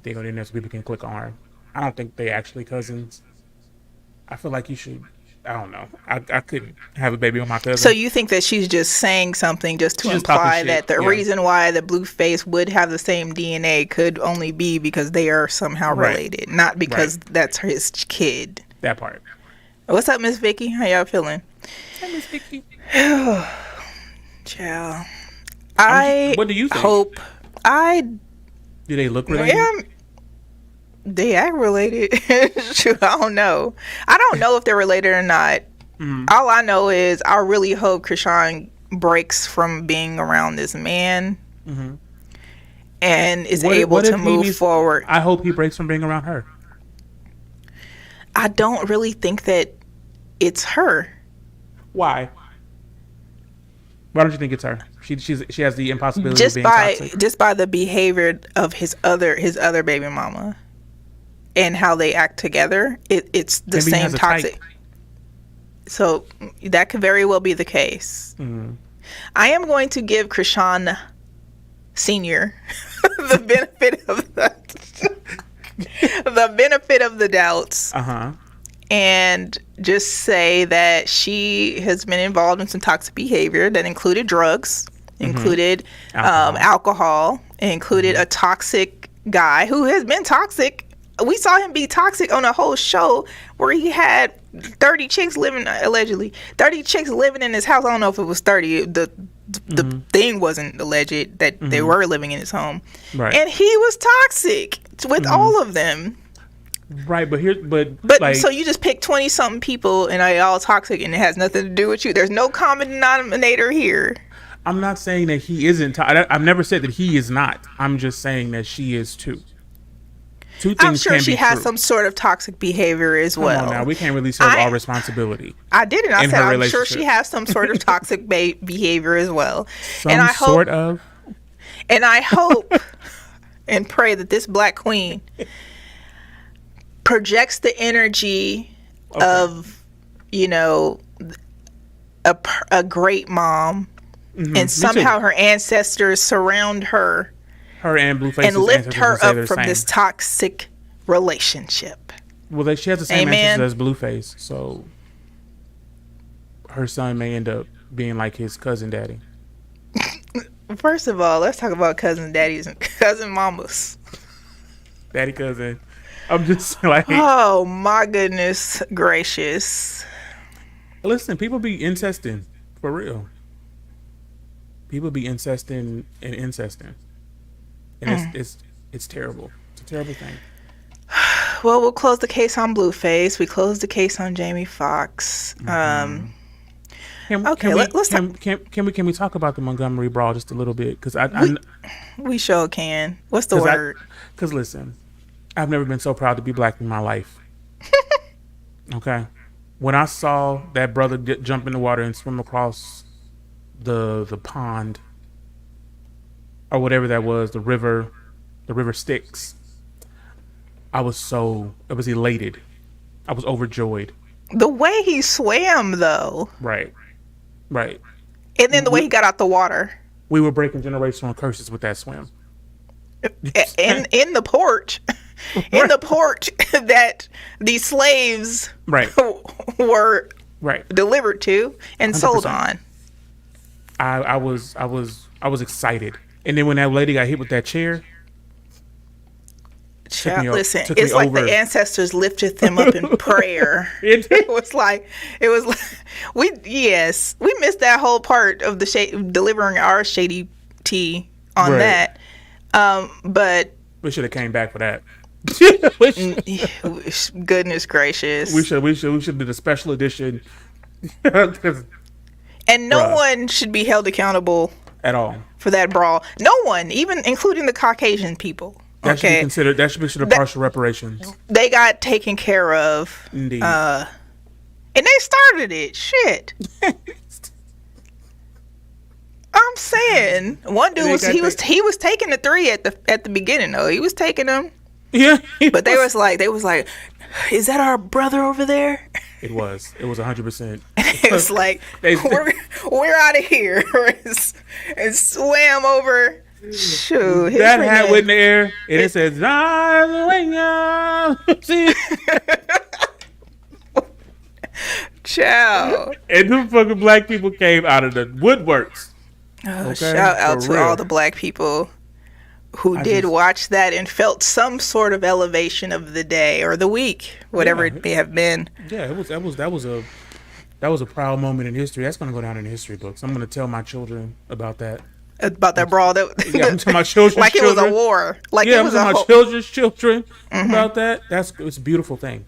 internet so people can click on her. I don't think they actually cousins. I feel like you should. I don't know. I couldn't have a baby on my cousin. So you think that she's just saying something just to imply that the reason why the Blueface would have the same DNA could only be because they are somehow related, not because that's his kid. That part. What's up, Miss Vicky? How y'all feeling? Hey, Miss Vicky. Child. What do you think? Do they look related? Yeah, they act related. Shoot, I don't know. I don't know if they're related or not. Mm-hmm. All I know is I really hope Krishan breaks from being around this man and is able to move forward. I hope he breaks from being around her. I don't really think that it's her. Why? Why don't you think it's her? She has the impossibility of being toxic. Just by the behavior of his other baby mama. And how they act together, it's the Maybe same toxic. So that could very well be the case. Mm-hmm. I am going to give Krishan Senior the benefit of the benefit of the doubts. and just say that she has been involved in some toxic behavior that included drugs, included alcohol, included a toxic guy who has been toxic. We saw him be toxic on a whole show where he had 30 chicks living, allegedly 30 chicks living in his house. I don't know if it was 30. The thing wasn't alleged that they were living in his home, right? And he was toxic with all of them, right? But like, so you just pick 20 something people and they all toxic, and it has nothing to do with you. There's no common denominator here. I'm not saying that he isn't. I've never said that he is not. I'm just saying that she is too. I'm sure she has some sort of toxic behavior as well. Now we can't release her of all responsibility. I didn't. I said I'm sure she has some sort of toxic behavior as well. And I hope and pray that this black queen projects the energy of, you know, a great mom, and somehow her ancestors surround her. Her and Blueface and lift her up from this toxic relationship. Well, she has the same ancestors as Blueface, so her son may end up being like his cousin daddy. First of all, let's talk about cousin daddies and cousin mamas. Daddy cousin. I'm just like, oh my goodness gracious. Listen, people be incesting for real. People be incesting and incesting. And it's terrible. It's a terrible thing. Well, we'll close the case on Blueface. We closed the case on Jamie Foxx. Can we talk about the Montgomery brawl just a little bit? Because we sure can. What's the word? Because listen, I've never been so proud to be black in my life. Okay, when I saw that brother jump in the water and swim across the pond, or whatever that was, the river Styx, I was elated. I was overjoyed. The way he swam, though. Right. And then the way he got out the water. We were breaking generational curses with that swim. In the port. In the port that these slaves were delivered to and 100%. Sold on. I was excited. And then when that lady got hit with that chair, listen, it's like the ancestors lifted them up in prayer. It was like we missed that whole part of the delivering our shady tea on that. But we should have came back for that. Goodness gracious. We should do the special edition. And no one should be held accountable at all for that brawl. No one, even including the Caucasian people. That should be considered. That should be considered partial reparations. They got taken care of. Indeed. And they started it. Shit. I'm saying one dude he was taking the three at the beginning though. He was taking them. Yeah. But they was like, is that our brother over there? It was 100%. It was like, we're out of here. And swam over. Shoot, that hat went in the air and it says, Ciao. And them fucking black people came out of the woodworks. Shout out to all the black people who watch that and felt some sort of elevation of the day or the week, whatever it may have been. Yeah, that was a proud moment in history. That's going to go down in the history books. I'm going to tell my children about that. About that brawl, I'm telling my children's like children. It was a war. Like it was my children's children about that. It's a beautiful thing.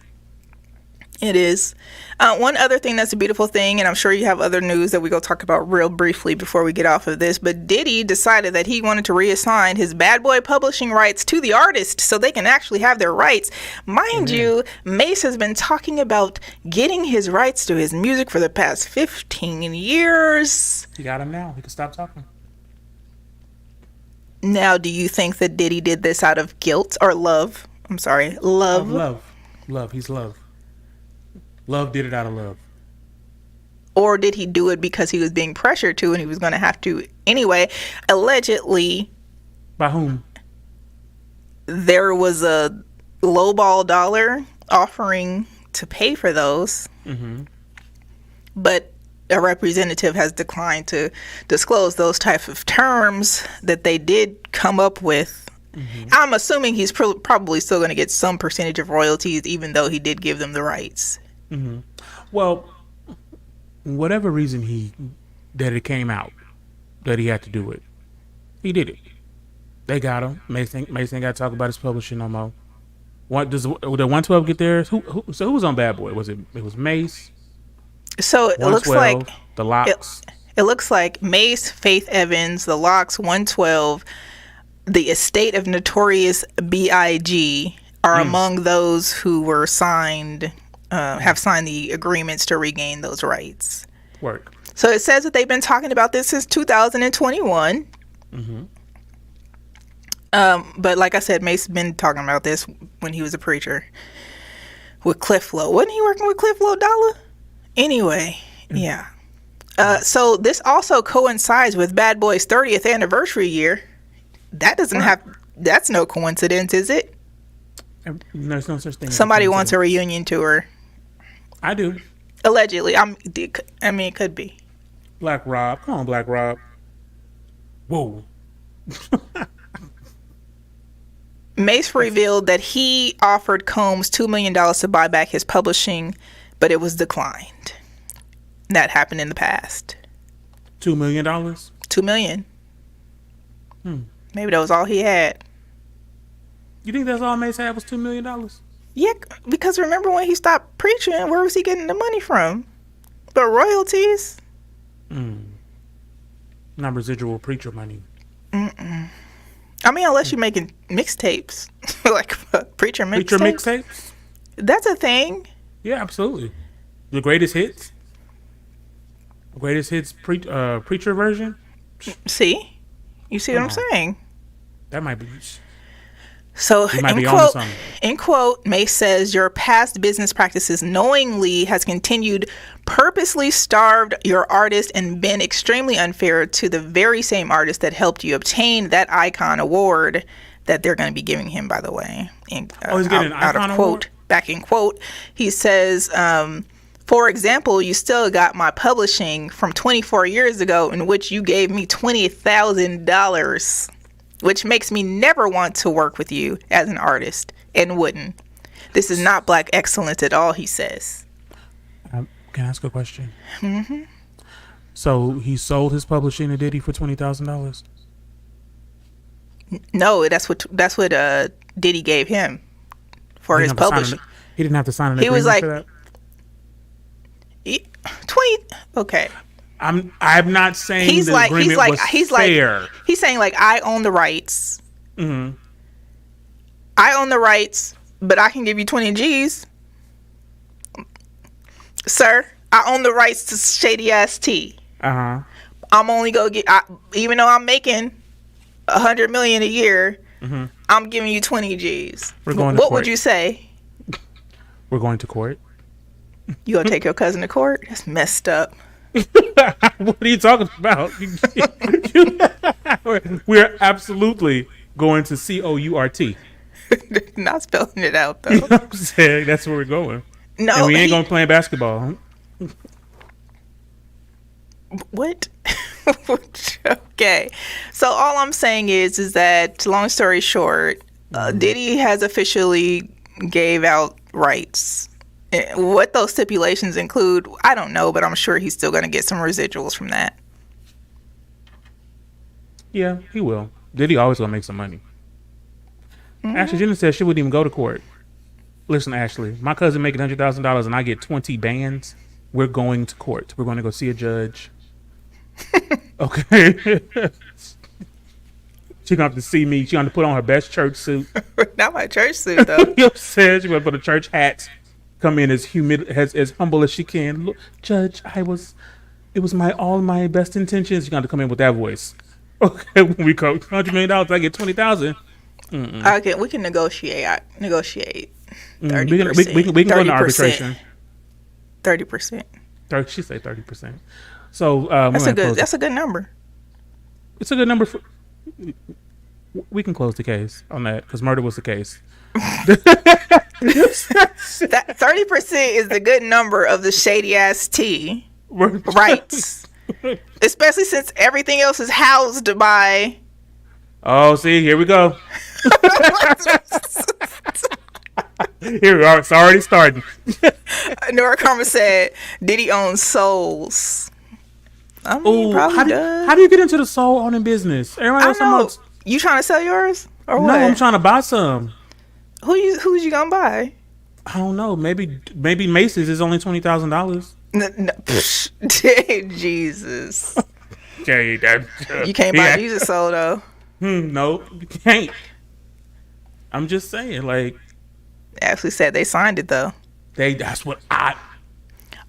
It is. One other thing that's a beautiful thing, and I'm sure you have other news that we go talk about real briefly before we get off of this, but Diddy decided that he wanted to reassign his Bad Boy publishing rights to the artist so they can actually have their rights. Mind you, Mace has been talking about getting his rights to his music for the past 15 years. He got him now. He can stop talking. Now, do you think that Diddy did this out of guilt or love? I'm sorry, love. Love. He's love. Love did it out of love. Or did he do it because he was being pressured to and he was going to have to anyway? Allegedly. By whom? There was a lowball dollar offering to pay for those. But a representative has declined to disclose those type of terms that they did come up with. I'm assuming he's probably still going to get some percentage of royalties, even though he did give them the rights. Well, whatever reason that it came out that he had to do it, he did it. They got him. Mason got to talk about his publishing no more. What does the 112 get theirs? Who was on Bad Boy? It was Mace. So it looks like the Locks. It looks like Mace, Faith Evans, the Locks, 112, the estate of Notorious B.I.G. are among those who were signed, have signed the agreements to regain those rights. Work. So it says that they've been talking about this since 2021. But like I said, Mace's been talking about this when he was a preacher with Cliff Lowe. Wasn't he working with Cliff Lowe Dollar? Anyway, yeah. So this also coincides with Bad Boy's 30th anniversary year. That doesn't that's no coincidence, is it? There's no such thing. Somebody wants a reunion tour. I do. Allegedly. I mean, it could be. Black Rob. Come on, Black Rob. Whoa. Mace revealed that he offered Combs $2 million to buy back his publishing, but it was declined. That happened in the past. $2 million? $2 million. Maybe that was all he had. You think that's all Mace had was $2 million? Yeah, because remember when he stopped preaching, where was he getting the money from? The royalties? Not residual preacher money. I mean, unless you're making mixtapes. Like preacher mixtapes. Preacher mixtapes? That's a thing. Yeah, absolutely. The greatest hits? Greatest hits preacher version? See? You see what I'm saying? That might be... So, in quote, Mace says, your past business practices knowingly has continued, purposely starved your artist and been extremely unfair to the very same artist that helped you obtain that icon award that they're going to be giving him, by the way. He's getting an icon award? Back in quote, he says, for example, you still got my publishing from 24 years ago in which you gave me $20,000. Which makes me never want to work with you as an artist and wouldn't. This is not black excellence at all, he says. Can I ask a question? So he sold his publishing to Diddy for $20,000? No, that's what Diddy gave him for his publishing. He didn't have to sign an agreement for that? He was like, 20, okay. I'm not saying the agreement was fair. He's saying like, I own the rights. I own the rights, but I can give you 20 G's. Sir, I own the rights to Shady Ass Tea. I'm only going to get, even though I'm making $100 million a year, I'm giving you 20 G's. What would you say? We're going to court. You gonna take your cousin to court? That's messed up. What are you talking about? We're absolutely going to COURT. Not spelling it out though. You know what I'm saying? That's where we're going. No, and we ain't gonna play basketball. What? Okay. So all I'm saying is that long story short, Diddy has officially gave out rights. What those stipulations include, I don't know, but I'm sure he's still going to get some residuals from that. Yeah, he will. Diddy always going to make some money. Ashley Jenner said she wouldn't even go to court. Listen, Ashley, my cousin making $100,000 and I get 20 bands. We're going to court. We're going to go see a judge. Okay. She's going to have to see me. She's going to put on her best church suit. Not my church suit, though. You know what I'm saying? She's going to put a church hat. Come in as humble as she can. Look, Judge, it was all my best intentions. You're going to come in with that voice. Okay, when we go $100 million, I get $20,000. Okay, we can negotiate. 30%. We can go into arbitration. 30%. She said 30%. So that's a good number. It's a good number for. We can close the case on that because murder was the case. That 30% is the good number of the shady ass tea rights, especially since everything else is housed by. Oh, see, here we go. Here we are. It's already starting. Nora Karma said, "Diddy owns souls." I mean, probably does. How do you get into the soul owning business? Everybody else know. You trying to sell yours or what? No, I'm trying to buy some. Who's you gonna buy? I don't know. Maybe Macy's is only $20,000. No. Jesus. Okay, you can't buy Jesus soul though. No, you can't. I'm just saying, like. They actually said they signed it though. That's what I.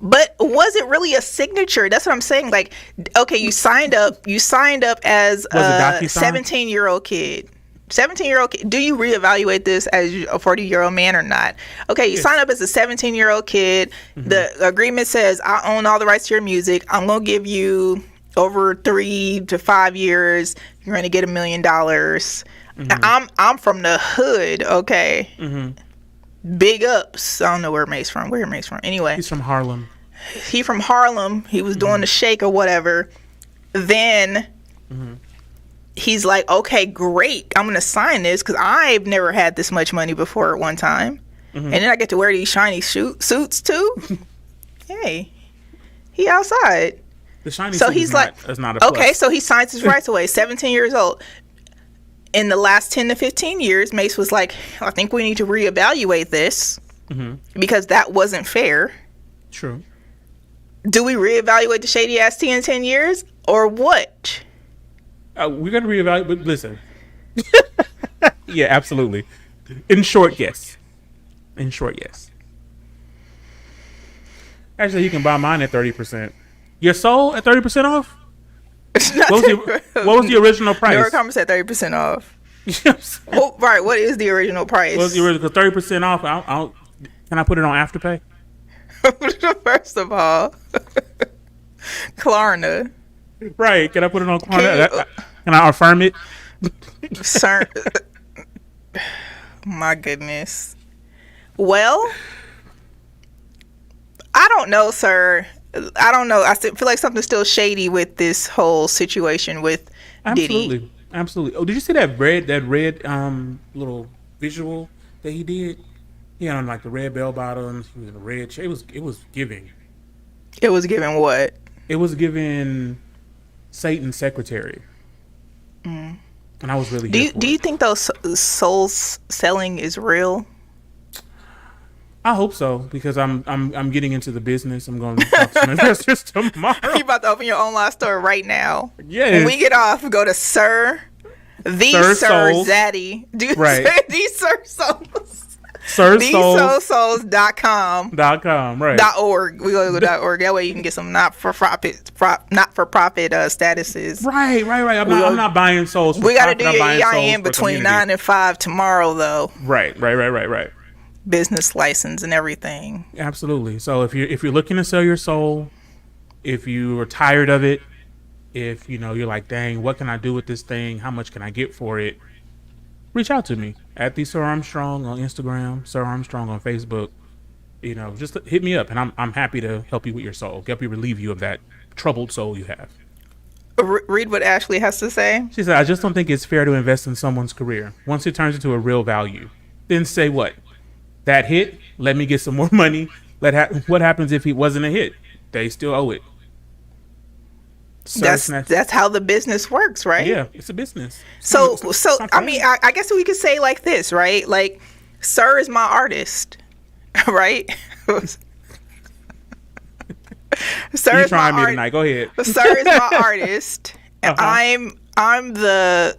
But was it really a signature? That's what I'm saying. Like, okay, you signed up as a 17-year-old kid. 17-year-old kid. Do you reevaluate this as a 40-year-old man or not? Okay, you sign up as a 17-year-old kid. Mm-hmm. The agreement says, I own all the rights to your music. I'm going to give you over 3 to 5 years. You're going to get $1 million. Mm-hmm. I'm from the hood, okay? Mm-hmm. Big ups. I don't know where Mace from. Where Mace from? Anyway. He's from Harlem. He from Harlem. He was doing the shake or whatever. Then he's like, okay, great. I'm going to sign this because I've never had this much money before at one time. Mm-hmm. And then I get to wear these shiny suits too. Hey, he outside. The shiny suit is not a plus. Okay, so he signs his rights away. 17 years old. In the last 10 to 15 years, Mace was like, I think we need to reevaluate this because that wasn't fair. True. Do we reevaluate the shady ass tea in 10 years or what? We're going to reevaluate, but listen. Yeah, absolutely. In short, yes. Actually, you can buy mine at 30%. Your soul at 30% off? What was the original price? Your comments at 30% off. Well, right. What is the original price? What's the original 30% off? Can I put it on Afterpay? First of all, Klarna. Right. Can I put it on Klarna? Can I affirm it? Sir. My goodness. Well, I don't know, sir. I don't know. I feel like something's still shady with this whole situation with Diddy. Absolutely. Oh, did you see that red little visual that he did? He had on like the red bell bottoms. He was in a red shirt. It was giving. It was giving what? It was giving Satan's secretary. And I was really. Do you think those souls selling is real? I hope so because I'm getting into the business. I'm going to talk to some investors tomorrow. You about to open your online store right now? Yeah. When we get off, go to Sir Zaddy. Right. The Sir Souls. SirSouls.com. Right. .org. We go to .org. That way you can get some not for profit statuses. Right. I'm not buying souls. We got to do your EIN between 9 and 5 tomorrow, though. Right. Business license and everything. Absolutely. So if you're looking to sell your soul, if you are tired of it, if you're like, dang, what can I do with this thing? How much can I get for it? Reach out to me at the Sir Armstrong on Instagram, Sir Armstrong on Facebook. Just hit me up, and I'm happy to help you with your soul, help you relieve you of that troubled soul you have. Read what Ashley has to say. She said, I just don't think it's fair to invest in someone's career. Once it turns into a real value, then say what? That hit, let me get some more money. What happens if he wasn't a hit? They still owe it. That's how the business works, right? Yeah, it's a business. So I mean, I guess we could say like this, right? Like, Sir is my artist, right? Sir is trying me tonight. Go ahead. Sir is my artist, and I'm the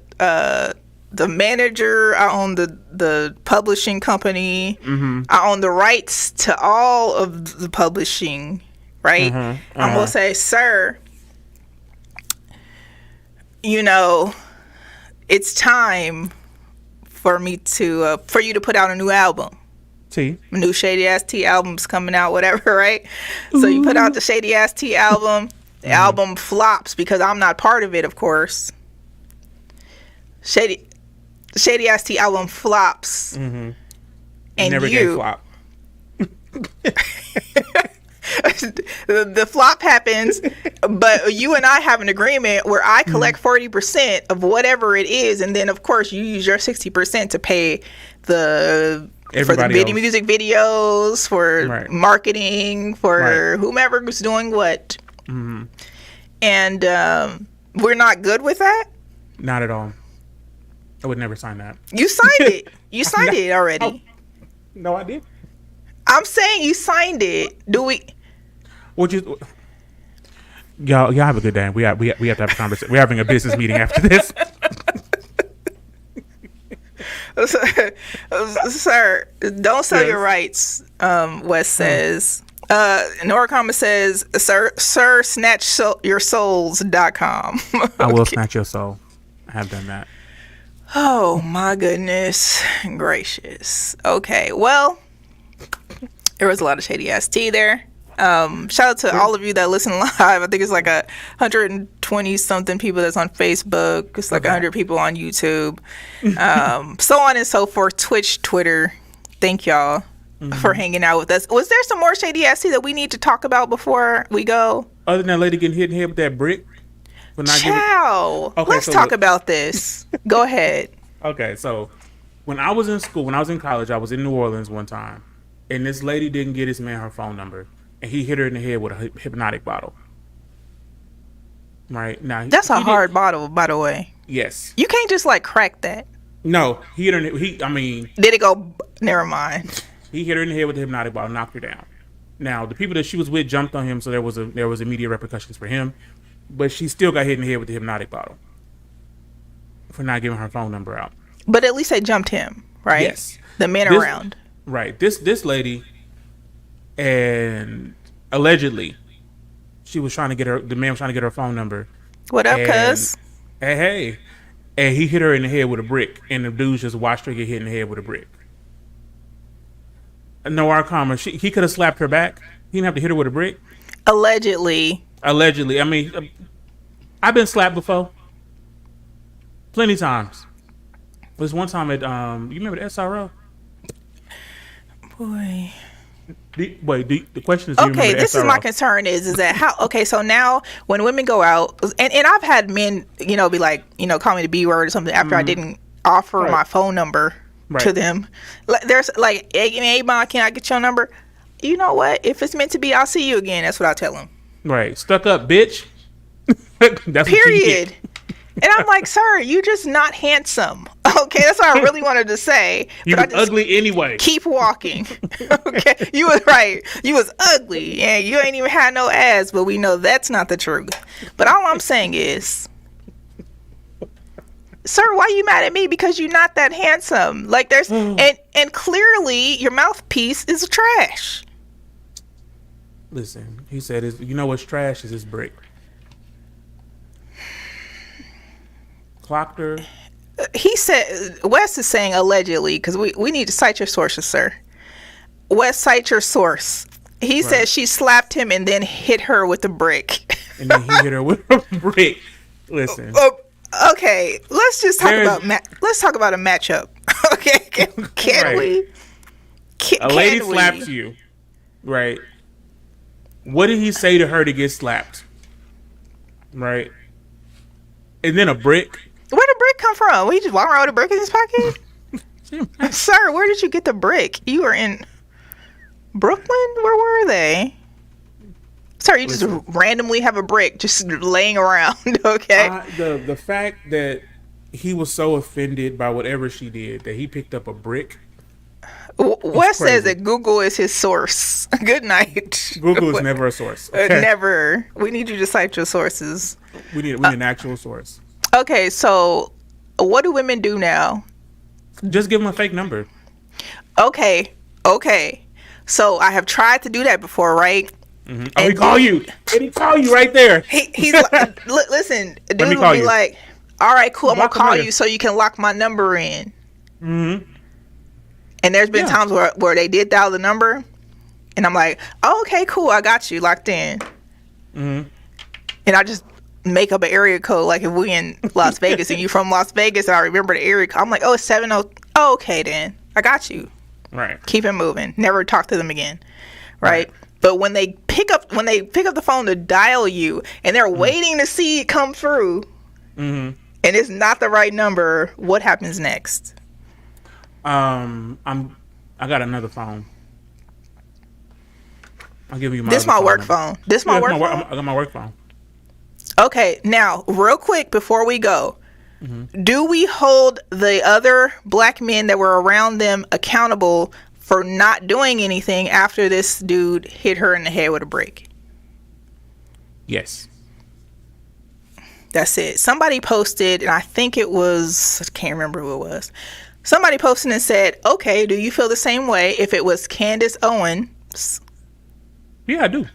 manager. I own the publishing company. Mm-hmm. I own the rights to all of the publishing, right? I'm gonna say, Sir, it's time for me to for you to put out a new album. T. A new Shady Ass Tea album's coming out, whatever, right? Ooh. So you put out the Shady Ass Tea album. The album flops because I'm not part of it, of course. The Shady Ass Tea album flops. and never gave flop. The flop happens, but you and I have an agreement where I collect 40% of whatever it is, and then of course you use your 60% to pay for the music videos, for marketing, for whomever was doing what. Mm-hmm. And we're not good with that? Not at all. I would never sign that. You signed it. You signed it already. Oh, no, I did. I'm saying you signed it. Do we? Y'all have a good day. We have to have a conversation. We're having a business meeting after this. Sir, don't sell your rights. Wes says. Noracoma says, sir, snatch your souls.com. I will snatch your soul. I have done that. Oh my goodness gracious. Okay, well, there was a lot of shady ass tea there. Shout out to all of you that listen live. I think it's like 120 something people that's on Facebook. It's like 100 people on YouTube. So on and so forth. Twitch, Twitter. Thank y'all for hanging out with us. Was there some more shady ass tea that we need to talk about before we go? Other than that lady getting hit in the head with that brick? Ciao. Let's talk about this. Go ahead. Okay, so when I was in school, when I was in college, I was in New Orleans one time, and this lady didn't get this man her phone number, and he hit her in the head with a hypnotic bottle. Right now, that's a hard bottle, by the way. Yes, you can't just like crack that. No, he hit her. Did it go? Never mind. He hit her in the head with the hypnotic bottle, knocked her down. Now the people that she was with jumped on him, so there was immediate repercussions for him. But she still got hit in the head with the hypnotic bottle for not giving her phone number out. But at least they jumped him, right? Yes. The men around. Right. This lady, and allegedly, the man was trying to get her phone number. What up, cuz? Hey. And he hit her in the head with a brick, and the dudes just watched her get hit in the head with a brick. No, our karma. He could have slapped her back. He didn't have to hit her with a brick. Allegedly. I mean, I've been slapped before. Plenty times. There's one time at you remember the SRO? Boy. The question is, okay, this is my concern is that how, okay, so now when women go out, and I've had men, be like, call me the B word or something after I didn't offer my phone number to them. There's like, hey, Mom, can I get your number? You know what? If it's meant to be, I'll see you again. That's what I tell them. Right. Stuck up, bitch. That's period. And I'm like, sir, you just not handsome. Okay, that's what I really wanted to say. You was ugly anyway. Keep walking. Okay, you was right. You was ugly, and you ain't even had no ass. But we know that's not the truth. But all I'm saying is, sir, why you mad at me? Because you're not that handsome. Like there's and clearly your mouthpiece is trash. Listen, he said, you know what's trash is his brick. Clocked her. He said, Wes is saying allegedly, because we need to cite your sources, sir. Wes, cite your source. He said she slapped him and then hit her with a brick. And then he hit her with a brick. Listen. Okay, let's just talk let's talk about a matchup. Okay, can we? A lady slaps you, right? What did he say to her to get slapped? Right? And then a brick. Where did brick come from? We just walk around with a brick in his pocket? Sir, where did you get the brick? You were in Brooklyn? Where were they? Sir, you just randomly have a brick just laying around, okay? The fact that he was so offended by whatever she did that he picked up a brick. Wes says that Google is his source. Good night. Google is never a source. Okay? Never. We need you to cite your sources. We need an actual source. Okay, so what do women do now? Just give them a fake number. Okay. So I have tried to do that before, right? Mm-hmm. Oh, he call you. Did he call you right there? He's like, listen, dude will be like, all right, cool, I'm going to call you so you can lock my number in. Mm-hmm. And there's been times where they did dial the number, and I'm like, oh, okay, cool, I got you locked in. Mm-hmm. And I just make up an area code, like if we in Las Vegas and you from Las Vegas, and I remember the area code. I'm like, oh, it's 70. Oh, okay, then I got you. Right. Keep it moving. Never talk to them again. Right? But when they pick up the phone to dial you and they're waiting to see it come through, and it's not the right number, what happens next? I got another phone. I'll give you my. This my work phone. This my work phone. I got my work phone. Okay, now real quick before we go, do we hold the other black men that were around them accountable for not doing anything after this dude hit her in the head with a brick? Yes. That's it. Somebody posted, and I think it was, I can't remember who it was. Somebody posted and said, okay, do you feel the same way if it was Candace Owens? Yeah, I do.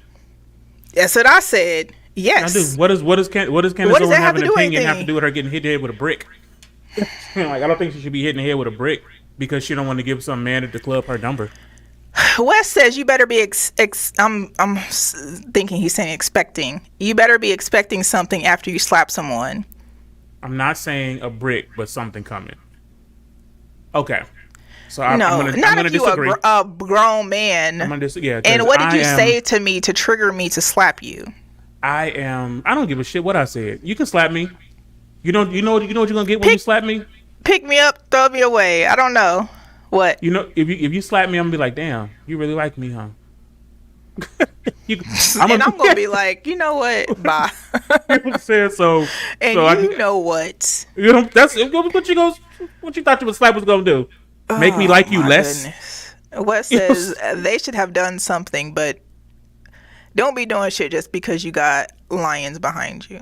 That's what I said. Yes. I do. What does Candace Owens have an opinion have to do with her getting hit in the head with a brick? Like, I don't think she should be hit in the head with a brick because she don't want to give some man at the club her number. Wes says you better be I'm thinking he's saying expecting. You better be expecting something after you slap someone. I'm not saying a brick, but something coming. Okay. So I'm gonna disagree. A grown man. I'm gonna disagree. Yeah, and what did you say to me to trigger me to slap you? I don't give a shit what I said. You can slap me. You know what you're gonna get when you slap me? Pick me up, throw me away. I don't know. What? If you slap me, I'm gonna be like, damn, you really like me, huh? I'm gonna be like, you know what? Bye. So you know what? That's what you thought your slap was gonna do. Make me like you less. Goodness. Wes says they should have done something, but don't be doing shit just because you got lions behind you.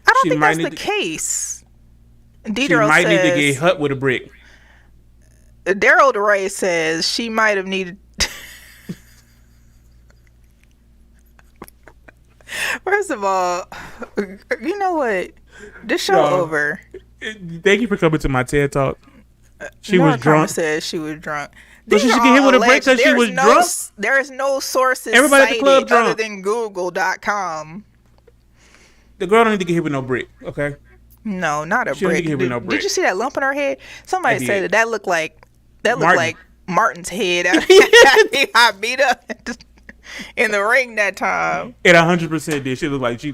I don't think that's the case. She might need to get hit with a brick. Daryl DeRay says she might have needed. First of all, you know what? This show over. Thank you for coming to my TED Talk. She was drunk. Says she was drunk. So she should get hit with a brick because she was drunk? There is no sources Everybody at the club drunk. Other than Google.com. The girl don't need to get hit with no brick, okay? No, not a she brick. Don't need to get hit with no brick. Did you see that lump in her head? Somebody said that looked like Martin's head. I beat up in the ring that time. It 100% did. She looked like he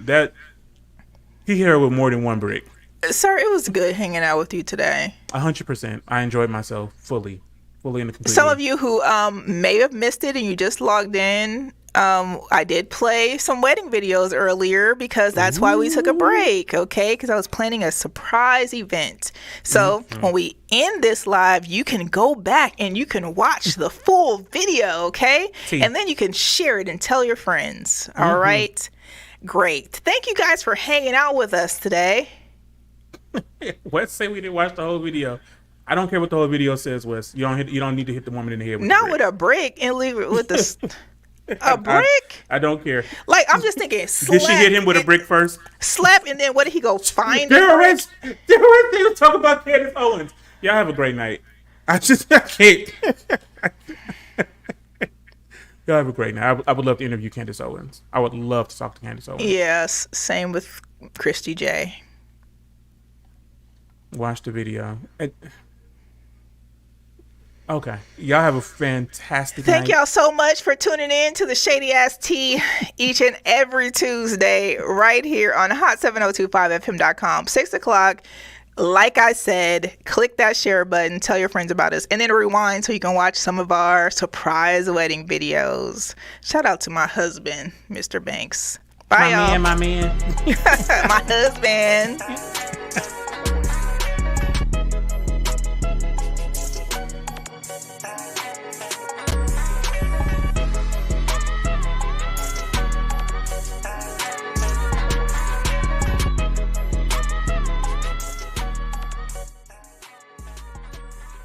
hit her with more than one brick. Sir, it was good hanging out with you today. 100%. I enjoyed myself fully in the complete. Some of you who may have missed it and you just logged in, I did play some wedding videos earlier because that's why we took a break, okay? Because I was planning a surprise event. So when we end this live, you can go back and you can watch the full video, okay? And then you can share it and tell your friends, all right? Great. Thank you guys for hanging out with us today. Wes say we didn't watch the whole video. I don't care what the whole video says, Wes. You don't need to hit the woman in the head with not with a brick and leave it with a brick. I don't care. Like I'm just thinking. Did she hit him with a brick first? Slap and then what did he go find? Terrorists talk about Candace Owens. Y'all have a great night. I can't. Y'all have a great night. I would love to interview Candace Owens. I would love to talk to Candace Owens. Yes, same with Christy J. Watch the video. Okay. Y'all have a fantastic night. Thank y'all so much for tuning in to the Shady Ass Tea each and every Tuesday right here on hot7025fm.com. 6 o'clock. Like I said, click that share button, tell your friends about us, and then rewind so you can watch some of our surprise wedding videos. Shout out to my husband, Mr. Banks. Bye, y'all. My man. My husband.